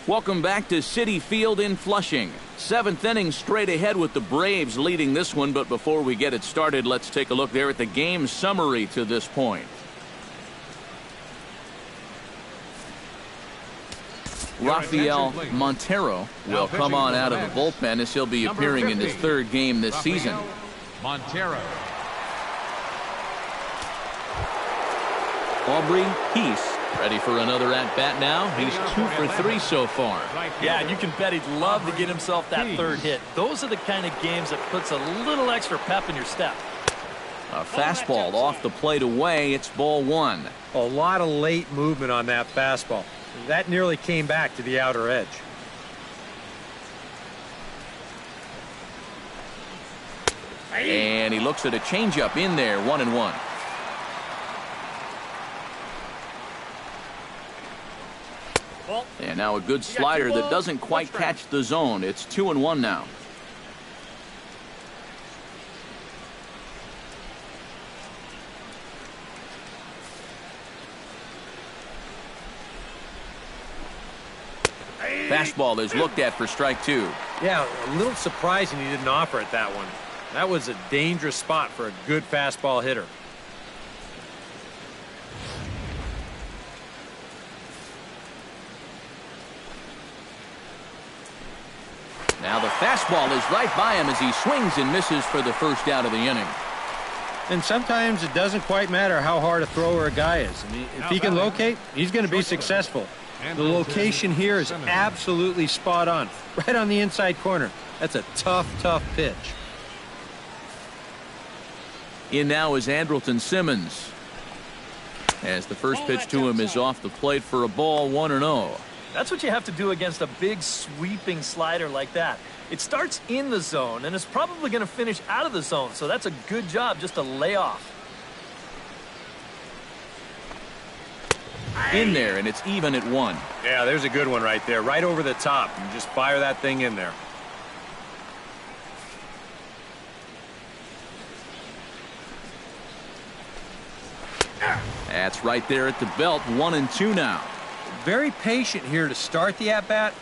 Welcome back to Citi Field in Flushing. 7th inning straight ahead with the Braves leading this one, but before we get it started, let's take a look there at the game summary to this point. Rafael Montero will come on out of the bullpen as he'll be appearing in his third game this season. Montero. Aubrey Peace ready for another at-bat now. He's 2 for 3 so far. Yeah, and you can bet he'd love to get himself that third hit. Those are the kind of games that puts a little extra pep in your step. A fastball off the plate away. It's ball 1. A lot of late movement on that fastball. That nearly came back to the outer edge. And he looks at a changeup in there, 1-1. And now a good slider that doesn't quite catch the zone. It's 2-1 now. Fastball is looked at for strike 2. Yeah, a little surprising he didn't offer it that one. That was a dangerous spot for a good fastball hitter. Now the fastball is right by him as he swings and misses for the first out of the inning. And sometimes it doesn't quite matter how hard a thrower a guy is. I mean, if he can locate, he's going to be successful. The location here is absolutely spot on. Right on the inside corner. That's a tough, tough pitch. In now is Andrelton Simmons. As the first pitch to him is off the plate for a ball, 1-0. That's what you have to do against a big sweeping slider like that. It starts in the zone and it's probably going to finish out of the zone, so that's a good job just to lay off. In there, and it's even at 1. Yeah, there's a good one right there, right over the top. You just fire that thing in there. That's right there at the belt, 1-2 now. Very patient here to start the at-bat.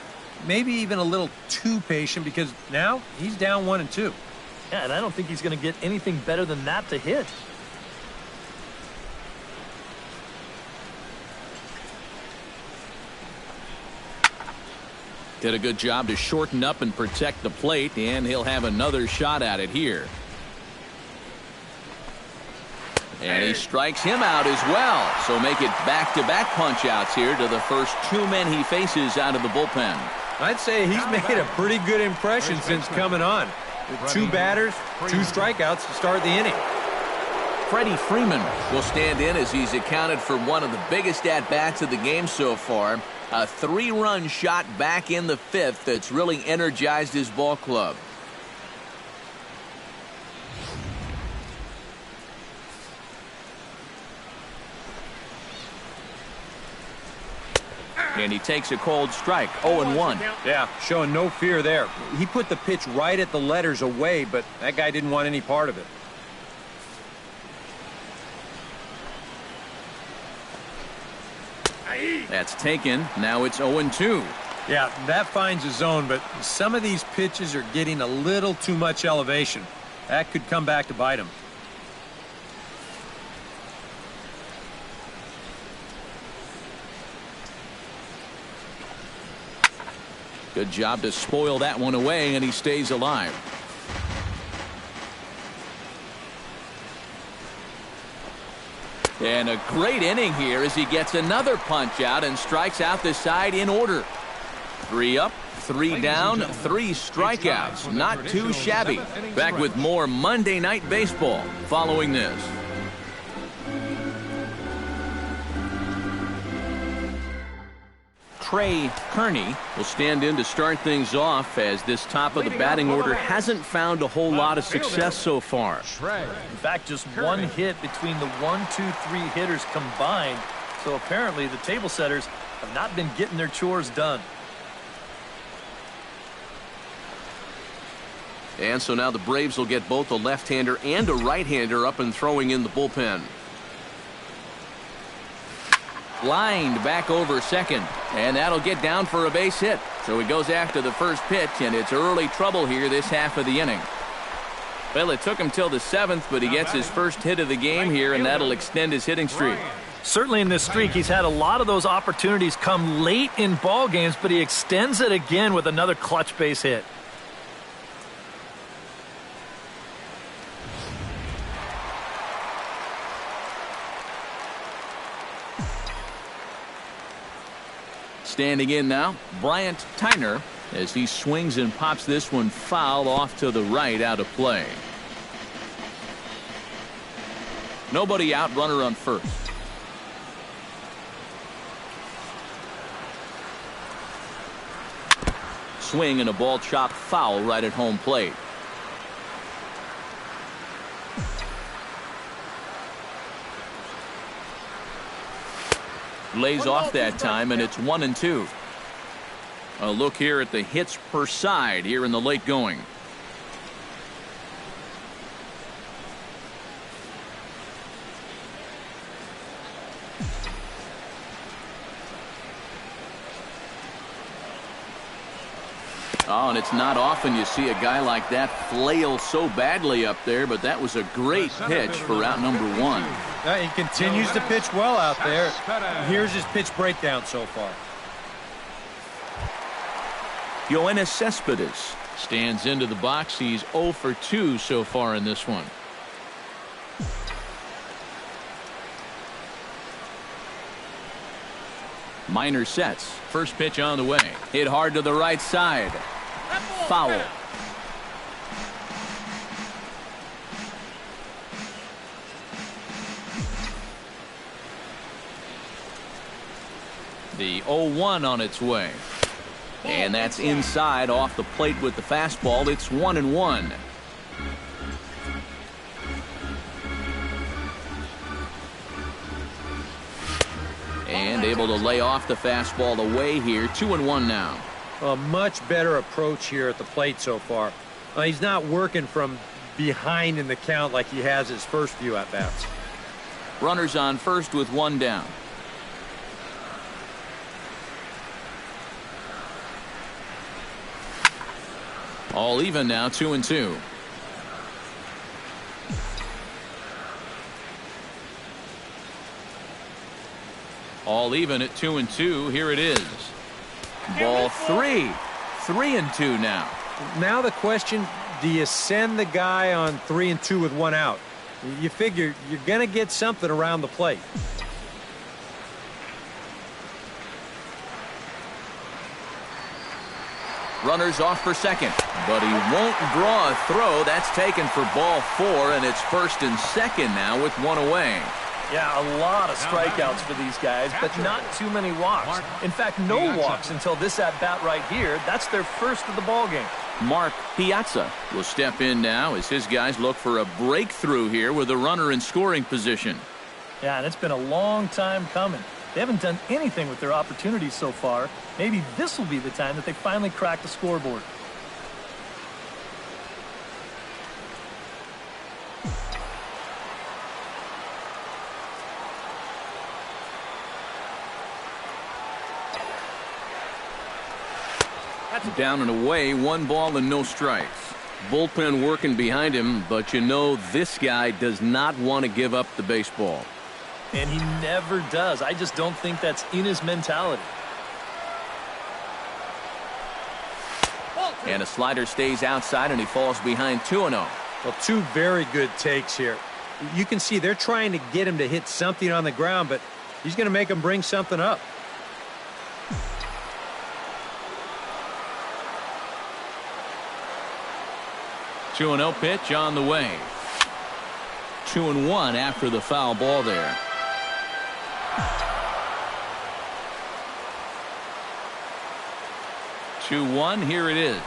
Maybe even a little too patient because now he's down 1-2. Yeah, and I don't think he's going to get anything better than that to hit. Did a good job to shorten up and protect the plate, and he'll have another shot at it here. And he strikes him out as well. So make it back-to-back punch-outs here to the first 2 men he faces out of the bullpen. I'd say he's made a pretty good impression since coming on. With 2 batters, 2 strikeouts to start the inning. Freddie Freeman will stand in as he's accounted for one of the biggest at-bats of the game so far. A 3-run shot back in the 5th that's really energized his ball club. And he takes a cold strike, 0-1. Yeah, showing no fear there. He put the pitch right at the letters away, but that guy didn't want any part of it. That's taken. Now it's 0-2. Yeah, that finds a zone, but some of these pitches are getting a little too much elevation. That could come back to bite him. Good job to spoil that one away, and he stays alive. And a great inning here as he gets another punch out and strikes out the side in order. 3 up, 3 down, 3 strikeouts. Not too shabby. Back with more Monday Night Baseball following this. Trey Kearney will stand in to start things off as this top of the batting order hasn't found a whole lot of success so far. In fact, just 1 hit between the 1, 2, 3 hitters combined. So apparently the table setters have not been getting their chores done. And so now the Braves will get both a left-hander and a right-hander up and throwing in the bullpen. Lined back over second, and that'll get down for a base hit. So he goes after the first pitch, and it's early trouble here this half of the inning. Well, it took him till the 7th, but he gets his first hit of the game here, and that'll extend his hitting streak. Certainly in this streak, he's had a lot of those opportunities come late in ball games, but he extends it again with another clutch base hit. Standing in now, Bryant Tyner, as he swings and pops this one foul off to the right, out of play. Nobody out, runner on first. Swing and a ball chopped foul right at home plate. Lays off that time, and it's 1-2. A look here at the hits per side here in the late going. Oh, and it's not often you see a guy like that flail so badly up there, but that was a great pitch for out number one. He continues to pitch well out there. Here's his pitch breakdown so far. Yoenis Cespedes stands into the box. He's 0 for 2 so far in this one. Minor sets. First pitch on the way. Hit hard to the right side. Foul. The 0-1 on its way. And that's inside off the plate with the fastball. It's 1-1. And able to lay off the fastball away here. 2-1 now. A much better approach here at the plate so far. He's not working from behind in the count like he has his first few at-bats. Runners on first with one down. All even now, 2-2. All even at 2-2. Here it is. Ball 3. 3-2 now. Now the question, do you send the guy on 3-2 with one out? You figure you're going to get something around the plate. Runners off for second, but he won't draw a throw. That's taken for ball 4, and it's first and second now with one away. Yeah, a lot of strikeouts for these guys, but not too many walks. In fact, no walks until this at-bat right here. That's their first of the ball game. Mark Piazza will step in now as his guys look for a breakthrough here with a runner in scoring position. Yeah, and it's been a long time coming. They haven't done anything with their opportunities so far. Maybe this will be the time that they finally crack the scoreboard. That's down and away, 1 ball and no strikes. Bullpen working behind him, but you know this guy does not want to give up the baseball. And he never does. I just don't think that's in his mentality. And a slider stays outside, and he falls behind 2-0. Well, 2 very good takes here. You can see they're trying to get him to hit something on the ground, but he's going to make him bring something up. Two 2-0 pitch on the way. 2-1 after the foul ball there. Here it is.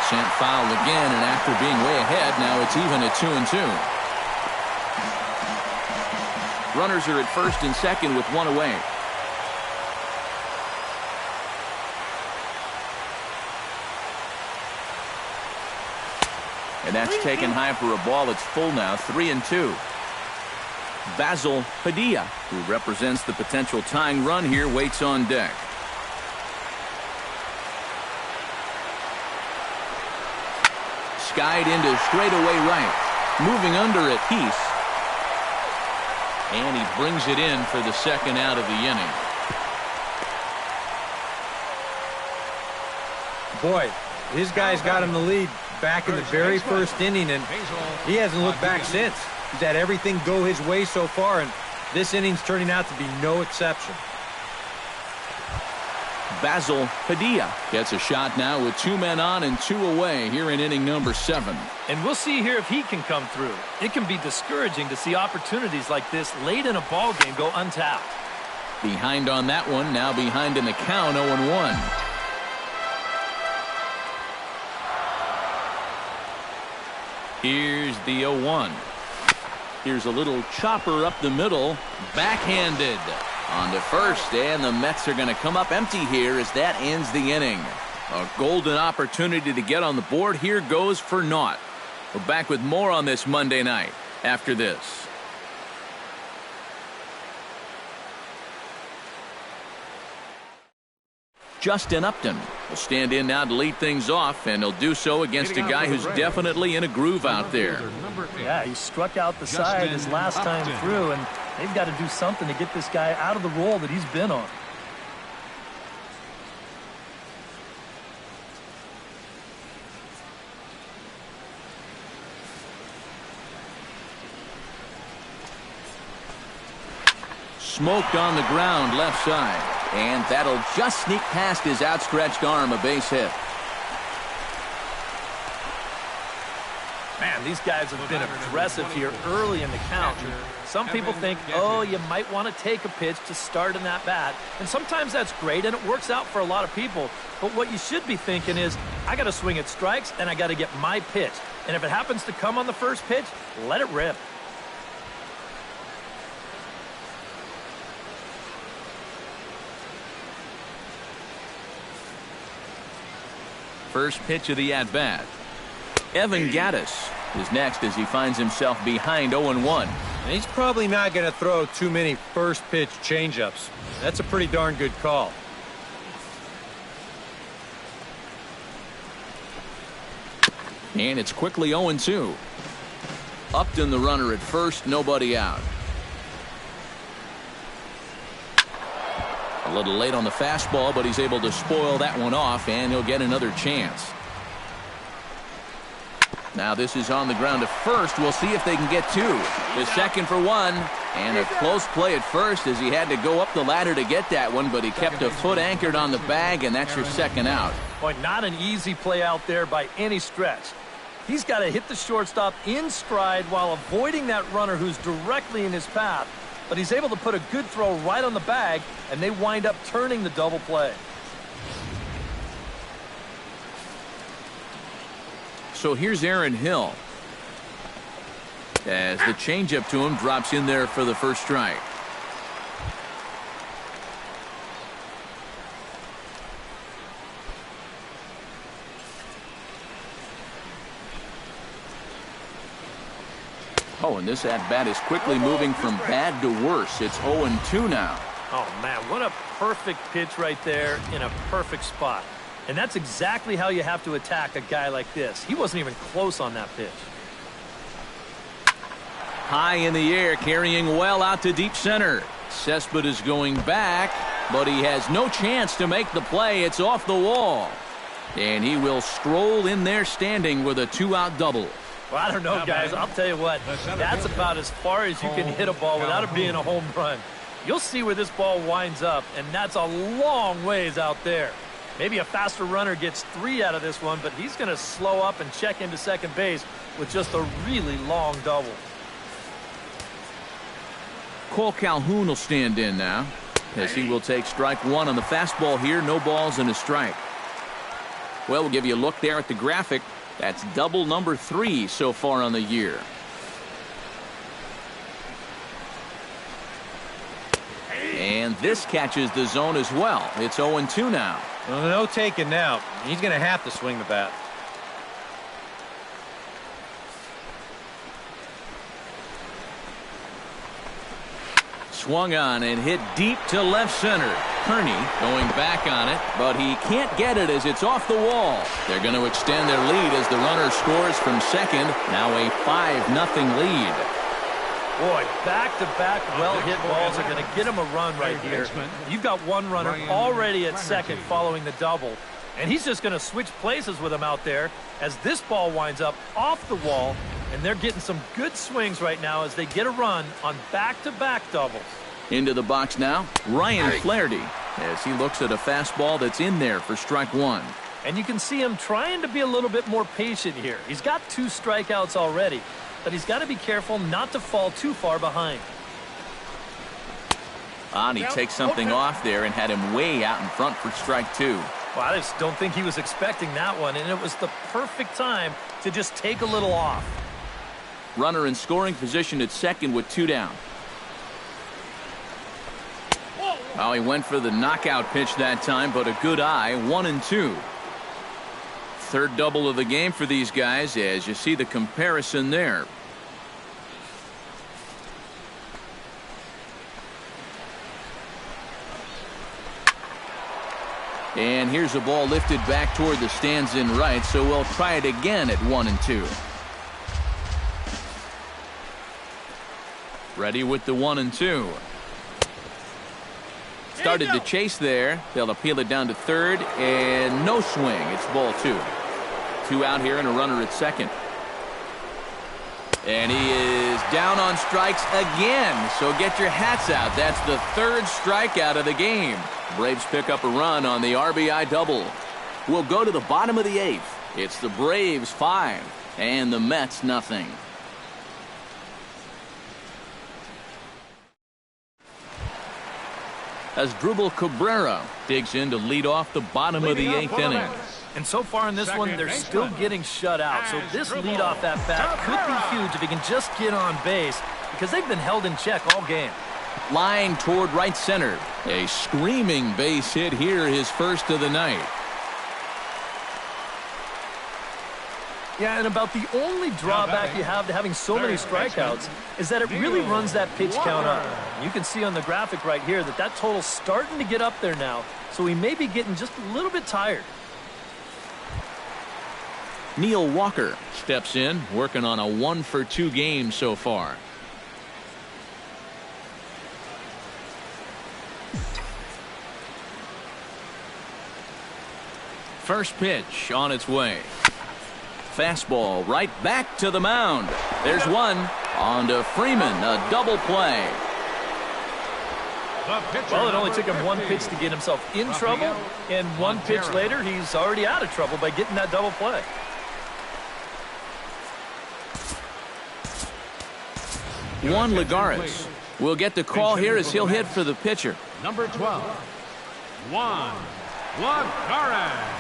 Sent foul again, and after being way ahead, now it's even at 2-2. Runners are at first and second with one away. And that's taken high for a ball. It's full now, 3-2. Basil Padilla, who represents the potential tying run here, waits on deck. Skied into straightaway right. Moving under it, Heath. And he brings it in for the second out of the inning. Boy, his guys got him the lead back in the very first inning, and he hasn't looked back since. He's had everything go his way so far, and this inning's turning out to be no exception. Basil Padilla gets a shot now with 2 men on and 2 away here in inning number 7. And we'll see here if he can come through. It can be discouraging to see opportunities like this late in a ball game go untapped. Behind on that one, now behind in the count, 0-1. Here's the 0-1. Here's a little chopper up the middle, backhanded. On to first, and the Mets are going to come up empty here as that ends the inning. A golden opportunity to get on the board here goes for naught. We're back with more on this Monday night after this. Justin Upton will stand in now to lead things off, and he'll do so against a guy who's definitely in a groove out there. Yeah, he struck out the side his last time through, and they've got to do something to get this guy out of the role that he's been on. Smoked on the ground left side. And that'll just sneak past his outstretched arm, a base hit. Man, these guys have been aggressive here early in the count. Some people think, oh, you might want to take a pitch to start in that bat. And sometimes that's great, and it works out for a lot of people. But what you should be thinking is, I got to swing at strikes, and I got to get my pitch. And if it happens to come on the first pitch, let it rip. First pitch of the at-bat. Evan Gattis is next as he finds himself behind 0-1. And he's probably not going to throw too many first-pitch changeups. That's a pretty darn good call. And it's quickly 0-2. Upton the runner at first, nobody out. A little late on the fastball, but he's able to spoil that one off, and he'll get another chance. Now this is on the ground to first. We'll see if they can get 2. The second for 1, and a close play at first as he had to go up the ladder to get that one, but he kept a foot anchored on the bag, and that's your second out. Boy, not an easy play out there by any stretch. He's got to hit the shortstop in stride while avoiding that runner who's directly in his path. But he's able to put a good throw right on the bag, and they wind up turning the double play. So here's Aaron Hill. As the changeup to him drops in there for the first strike. Oh, and this at-bat is quickly moving from bad to worse. It's 0-2 now. Oh, man, what a perfect pitch right there in a perfect spot. And that's exactly how you have to attack a guy like this. He wasn't even close on that pitch. High in the air, carrying well out to deep center. Cespedes going back, but he has no chance to make the play. It's off the wall. And he will stroll in there standing with a 2-out double. Well, I don't know, guys. I'll tell you what. That's about as far as you can hit a ball without it being a home run. You'll see where this ball winds up, and that's a long ways out there. Maybe a faster runner gets 3 out of this one, but he's going to slow up and check into second base with just a really long double. Cole Calhoun will stand in now as he will take strike 1 on the fastball here. No balls and a strike. Well, we'll give you a look there at the graphic. That's double number 3 so far on the year. And this catches the zone as well. It's 0-2 now. Well, no taking now. He's going to have to swing the bat. Swung on and hit deep to left center. Kearney going back on it, but he can't get it as it's off the wall. They're going to extend their lead as the runner scores from second. Now a 5-0 lead. Boy, back-to-back well-hit balls are going to get him a run right here. You've got one runner already at second following the double, and he's just going to switch places with him out there as this ball winds up off the wall, and they're getting some good swings right now as they get a run on back-to-back doubles. Into the box now, Ryan Flaherty, as he looks at a fastball that's in there for strike one. And you can see him trying to be a little bit more patient here. He's got 2 strikeouts already, but he's got to be careful not to fall too far behind. And he takes something off there and had him way out in front for strike 2. Well, I just don't think he was expecting that one, and it was the perfect time to just take a little off. Runner in scoring position at second with 2 down. Oh, he went for the knockout pitch that time, but a good eye, 1-2. Third double of the game for these guys as you see the comparison there. And here's a ball lifted back toward the stands in right, so we'll try it again at 1-2. Ready with the 1-2. Started to chase there. They'll appeal it down to third, and no swing. It's ball 2. 2 out here and a runner at second. And he is down on strikes again. So get your hats out. That's the 3rd strikeout of the game. Braves pick up a run on the RBI double. We'll go to the bottom of the 8th. It's the Braves 5 and the Mets nothing. As Drupal Cabrera digs in to lead off the bottom of the 8th inning. And so far in this one, they're still getting shut out. So this leadoff at bat could be huge if he can just get on base because they've been held in check all game. Flying toward right center. A screaming base hit here, his first of the night. Yeah, and about the only drawback you have to having so many strikeouts is that it really runs that pitch count up. You can see on the graphic right here that that total's starting to get up there now, so he may be getting just a little bit tired. Neil Walker steps in, working on a 1-for-2 game so far. First pitch on its way. Fastball right back to the mound. There's one. On to Freeman, a double play. Well, it only took him 1 pitch to get himself in trouble, and 1 pitch later, he's already out of trouble by getting that double play. Juan Lagares will get the call here as he'll hit for the pitcher. Number 12, Juan Lagares.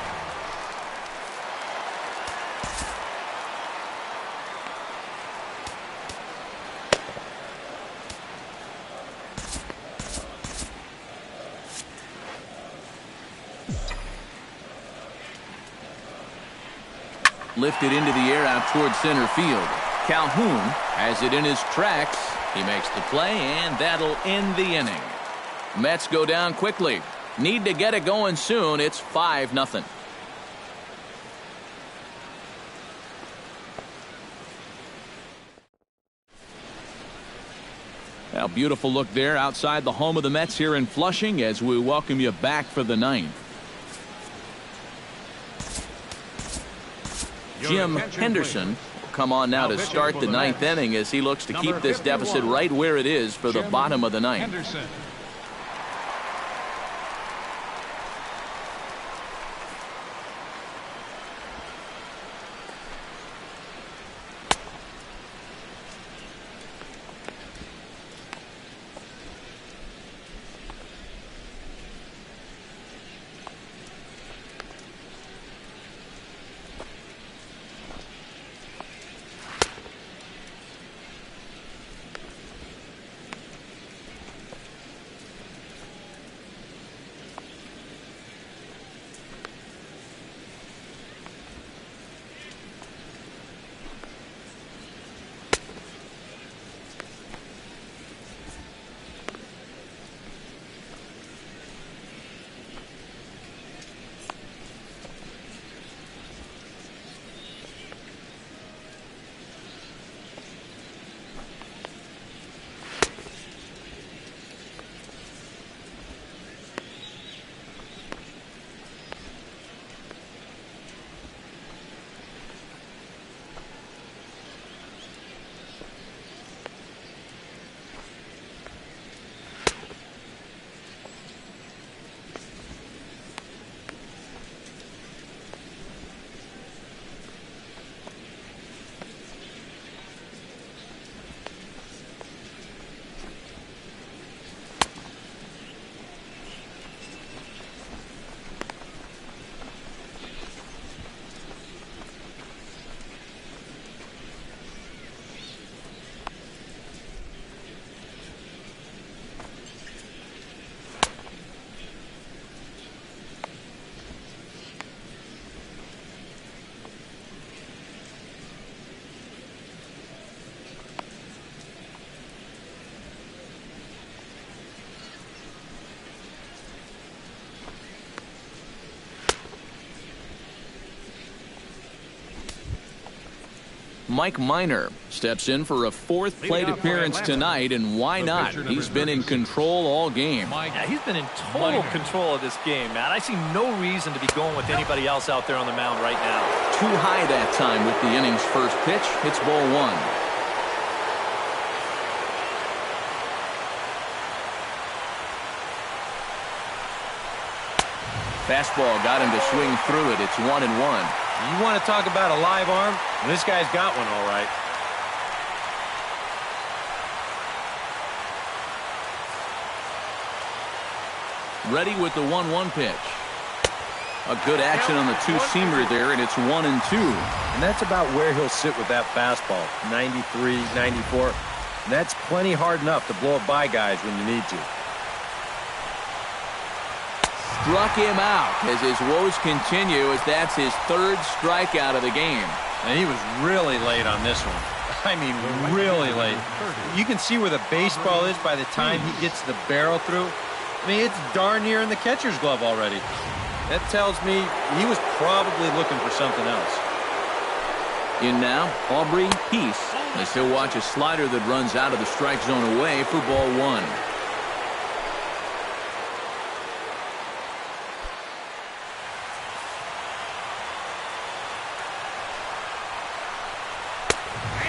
Lifted into the air out toward center field. Calhoun has it in his tracks. He makes the play, and that'll end the inning. Mets go down quickly. Need to get it going soon. It's 5-0. Now, beautiful look there outside the home of the Mets here in Flushing as we welcome you back for the 9th. Jim Henderson will come on now to start the 9th inning as he looks to keep this deficit right where it is for the bottom of the 9th. Mike Minor steps in for a fourth plate appearance tonight, and why not? He's been in control all game. Yeah, he's been in total control of this game, Matt. I see no reason to be going with anybody else out there on the mound right now. Too high that time with the inning's first pitch. It's ball one. Fastball got him to swing through it. It's 1-1. You want to talk about a live arm? This guy's got one all right. Ready with the 1-1 pitch. A good action on the two-seamer there, and it's 1-2. And that's about where he'll sit with that fastball. 93, 94. And that's plenty hard enough to blow it by guys when you need to. Struck him out as his woes continue, as that's his third strikeout of the game. And he was really late on this one. I mean, really late. You can see where the baseball is by the time he gets the barrel through. I mean, it's darn near in the catcher's glove already. That tells me he was probably looking for something else. In now, Aubrey Peace, as he'll watch a slider that runs out of the strike zone away for ball one.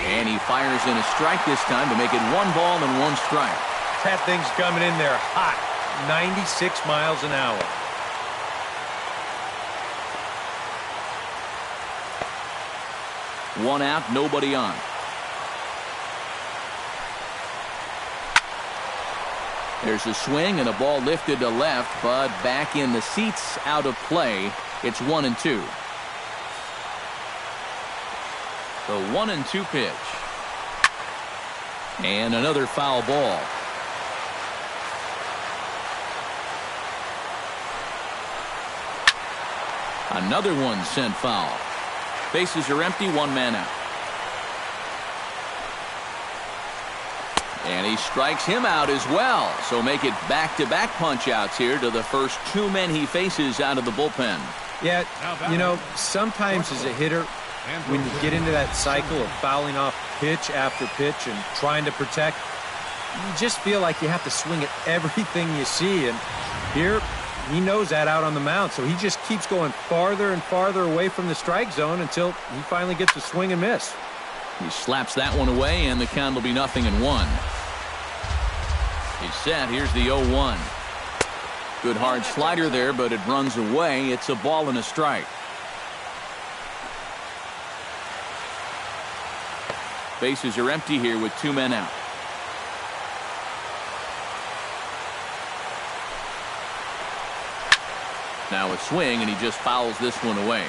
And he fires in a strike this time to make it 1 ball and 1 strike. That thing's coming in there hot. 96 miles an hour. One out, nobody on. There's a swing and a ball lifted to left, but back in the seats, out of play. It's 1-2. The 1-2 pitch. And another foul ball. Another one sent foul. Bases are empty, 1 man out. And he strikes him out as well. So make it back-to-back punch-outs here to the first 2 men he faces out of the bullpen. Yeah, you know, sometimes as a hitter, when you get into that cycle of fouling off pitch after pitch and trying to protect, you just feel like you have to swing at everything you see. And here, he knows that out on the mound, so he just keeps going farther and farther away from the strike zone until he finally gets a swing and miss. He slaps that one away, and the count will be 0-1. He's set. Here's the 0-1. Good hard slider there, but it runs away. It's a ball and a strike. Bases are empty here with 2 men out. Now a swing, and he just fouls this one away.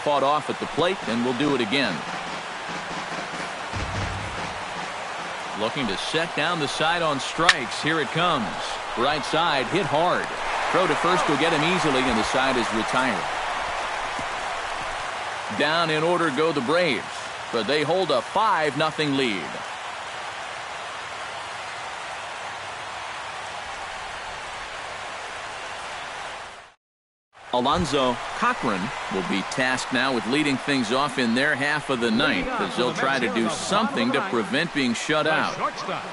Fought off at the plate, and will do it again. Looking to set down the side on strikes. Here it comes. Right side, hit hard. Throw to first will get him easily, and the side is retired. Down in order go the Braves, but they hold a 5-0 lead. Alonzo Cochran will be tasked now with leading things off in their half of the ninth, as they'll try to do something to prevent being shut out.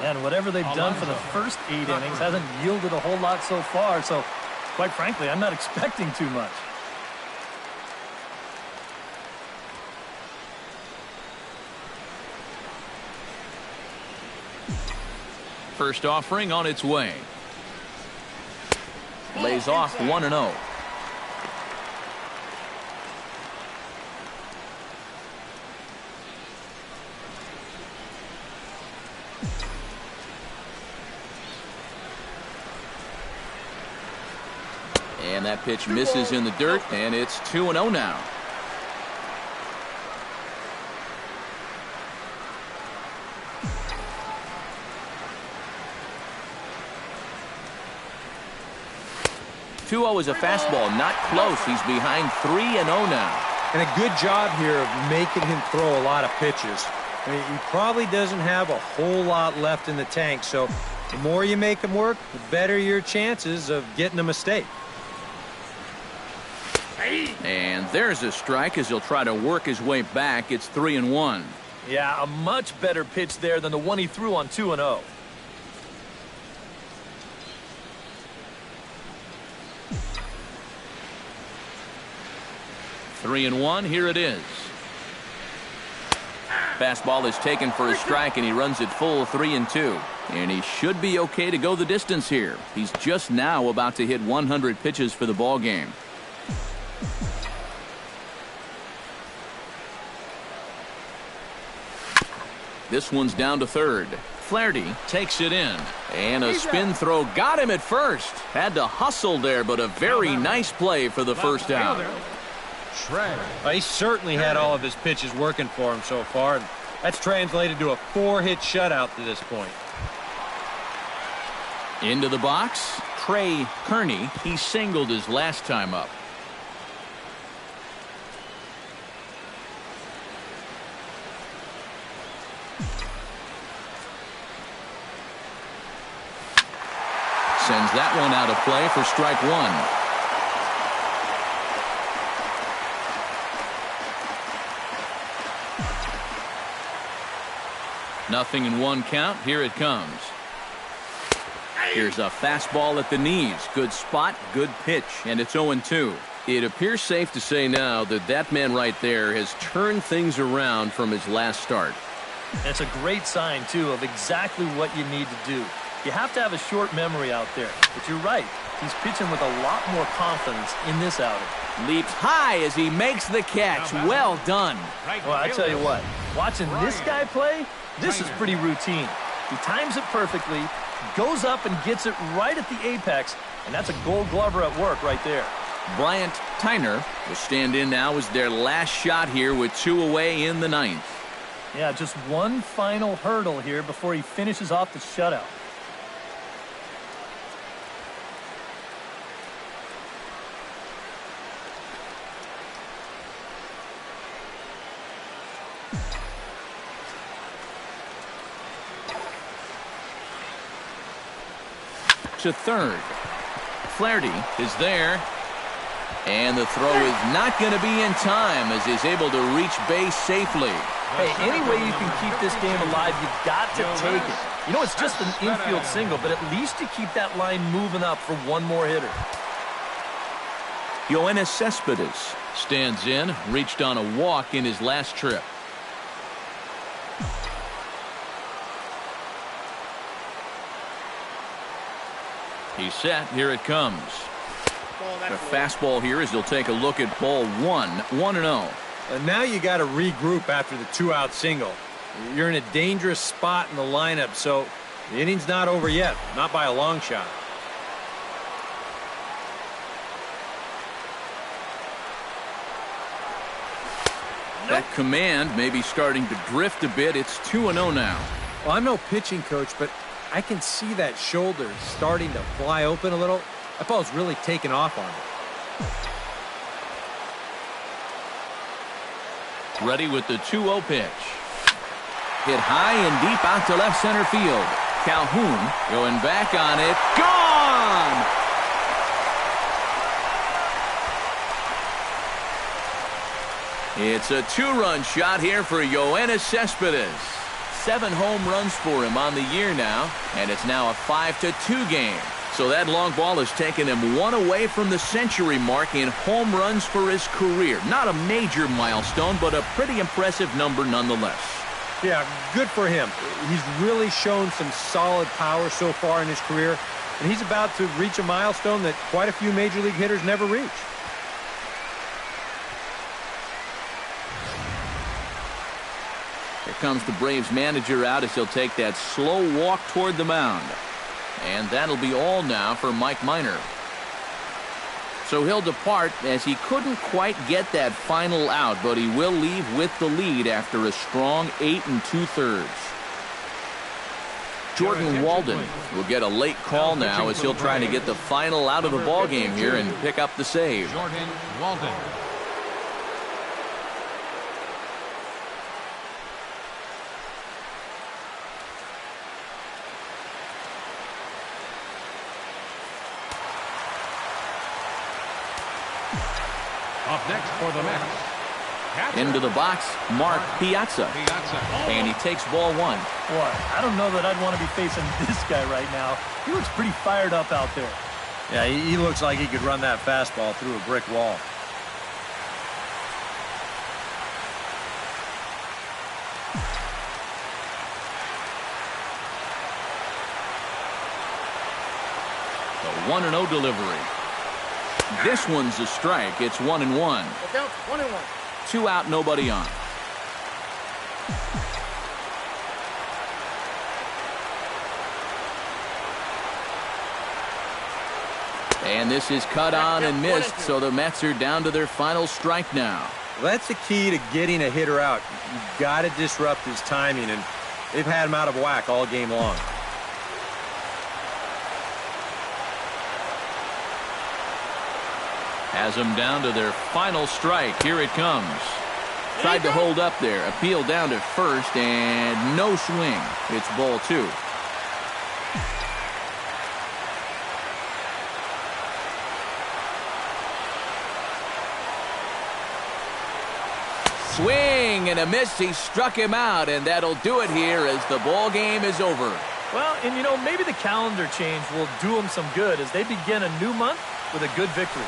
And whatever they've done for the first 8 innings hasn't yielded a whole lot so far, so quite frankly, I'm not expecting too much. First offering on its way. Lays off 1-0. And that pitch misses in the dirt, and it's 2-0 now. Is a fastball, not close. He's behind 3-0 now. And a good job here of making him throw a lot of pitches. I mean, he probably doesn't have a whole lot left in the tank, so the more you make him work, the better your chances of getting a mistake. And there's a strike as he'll try to work his way back. It's 3-1. Yeah, a much better pitch there than the one he threw on 2-0. Three and one. Here it is. Fastball is taken for a strike, and he runs it full 3-2. And he should be okay to go the distance here. He's just now about to hit 100 pitches for the ball game. This one's down to third. Flaherty takes it in. And a spin throw got him at first. Had to hustle there, but a very nice play for the first out. He certainly had all of his pitches working for him so far. And that's translated to a 4-hit shutout to this point. Into the box, Trey Kearney. He singled his last time up. Sends that one out of play for strike one. Nothing in one count. Here it comes. Here's a fastball at the knees. Good spot, good pitch, and it's 0-2. It appears safe to say now that that man right there has turned things around from his last start. It's a great sign, too, of exactly what you need to do. You have to have a short memory out there, but you're right. He's pitching with a lot more confidence in this outing. Leaps high as he makes the catch. Well done. Well, I tell you what, watching this guy play, this is pretty routine. He times it perfectly, goes up and gets it right at the apex, and that's a Gold Glover at work right there. Bryant Tyner will stand in now as their last shot here with 2 away in the ninth. Yeah, just one final hurdle here before he finishes off the shutout. To third. Flaherty is there. And the throw is not going to be in time as he's able to reach base safely. Hey, any way you can keep this game alive, you've got to take it. You know, it's just an infield single, but at least you keep that line moving up for one more hitter. Yoenis Cespedes stands in, reached on a walk in his last trip. He's set. Here it comes. The fastball here as he'll take a look at ball one. 1-0. And now you got to regroup after the 2-out single. You're in a dangerous spot in the lineup, so the inning's not over yet. Not by a long shot. That command may be starting to drift a bit. It's 2-0 now. Well, I'm no pitching coach, but I can see that shoulder starting to fly open a little. That ball's really taken off on it. Ready with the 2-0 pitch. Hit high and deep out to left center field. Calhoun going back on it. Gone! It's a 2-run shot here for Yoenis Cespedes. 7 home runs for him on the year now, and it's now a 5-2 game. So that long ball has taken him 1 away from the century mark in home runs for his career. Not a major milestone, but a pretty impressive number nonetheless. Yeah, good for him. He's really shown some solid power so far in his career, and he's about to reach a milestone that quite a few major league hitters never reach. Here comes the Braves manager out as he'll take that slow walk toward the mound. And that'll be all now for Mike Minor. So he'll depart as he couldn't quite get that final out, but he will leave with the lead after a strong 8 2/3. Jordan Walden will get a late call now as he'll try to get the final out of the ball game here and pick up the save. Jordan Walden. Up next for the Mets. Catcher. Into the box, Mark Piazza. Piazza. And he takes ball one. Boy, I don't know that I'd want to be facing this guy right now. He looks pretty fired up out there. Yeah, he looks like he could run that fastball through a brick wall. The 1-0 delivery. This one's a strike. It's 1-1. Look out, 1-1. 2 out, nobody on. And this is cut on and missed, so the Mets are down to their final strike now. Well, that's the key to getting a hitter out. You've got to disrupt his timing, and they've had him out of whack all game long. Has them down to their final strike. Here it comes. Tried to hold up there. Appeal down to first, and no swing. It's ball 2. Swing and a miss. He struck him out, and that'll do it here as the ball game is over. Well, and you know, maybe the calendar change will do them some good as they begin a new month with a good victory.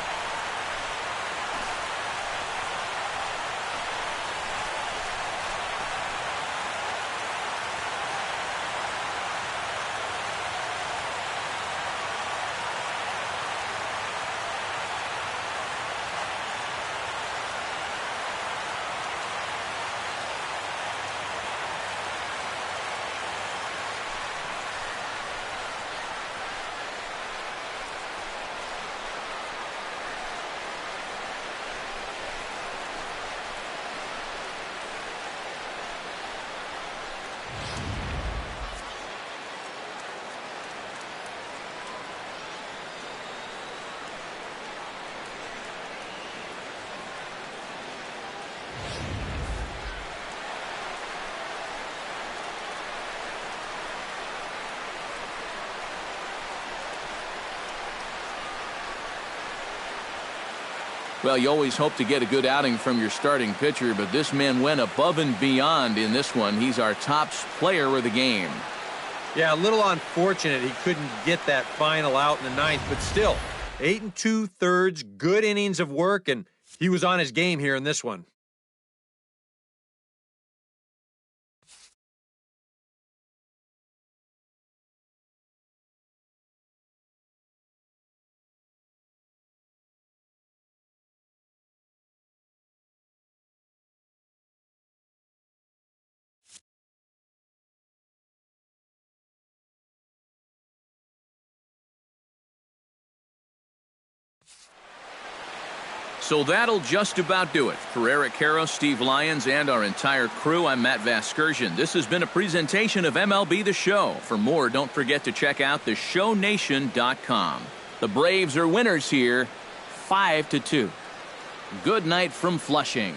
Well, you always hope to get a good outing from your starting pitcher, but this man went above and beyond in this one. He's our top player of the game. Yeah, a little unfortunate he couldn't get that final out in the 9th, but still, 8 2/3, good innings of work, and he was on his game here in this one. So that'll just about do it. For Eric Karros, Steve Lyons, and our entire crew, I'm Matt Vasgersian. This has been a presentation of MLB The Show. For more, don't forget to check out theshownation.com. The Braves are winners here, 5-2. Good night from Flushing.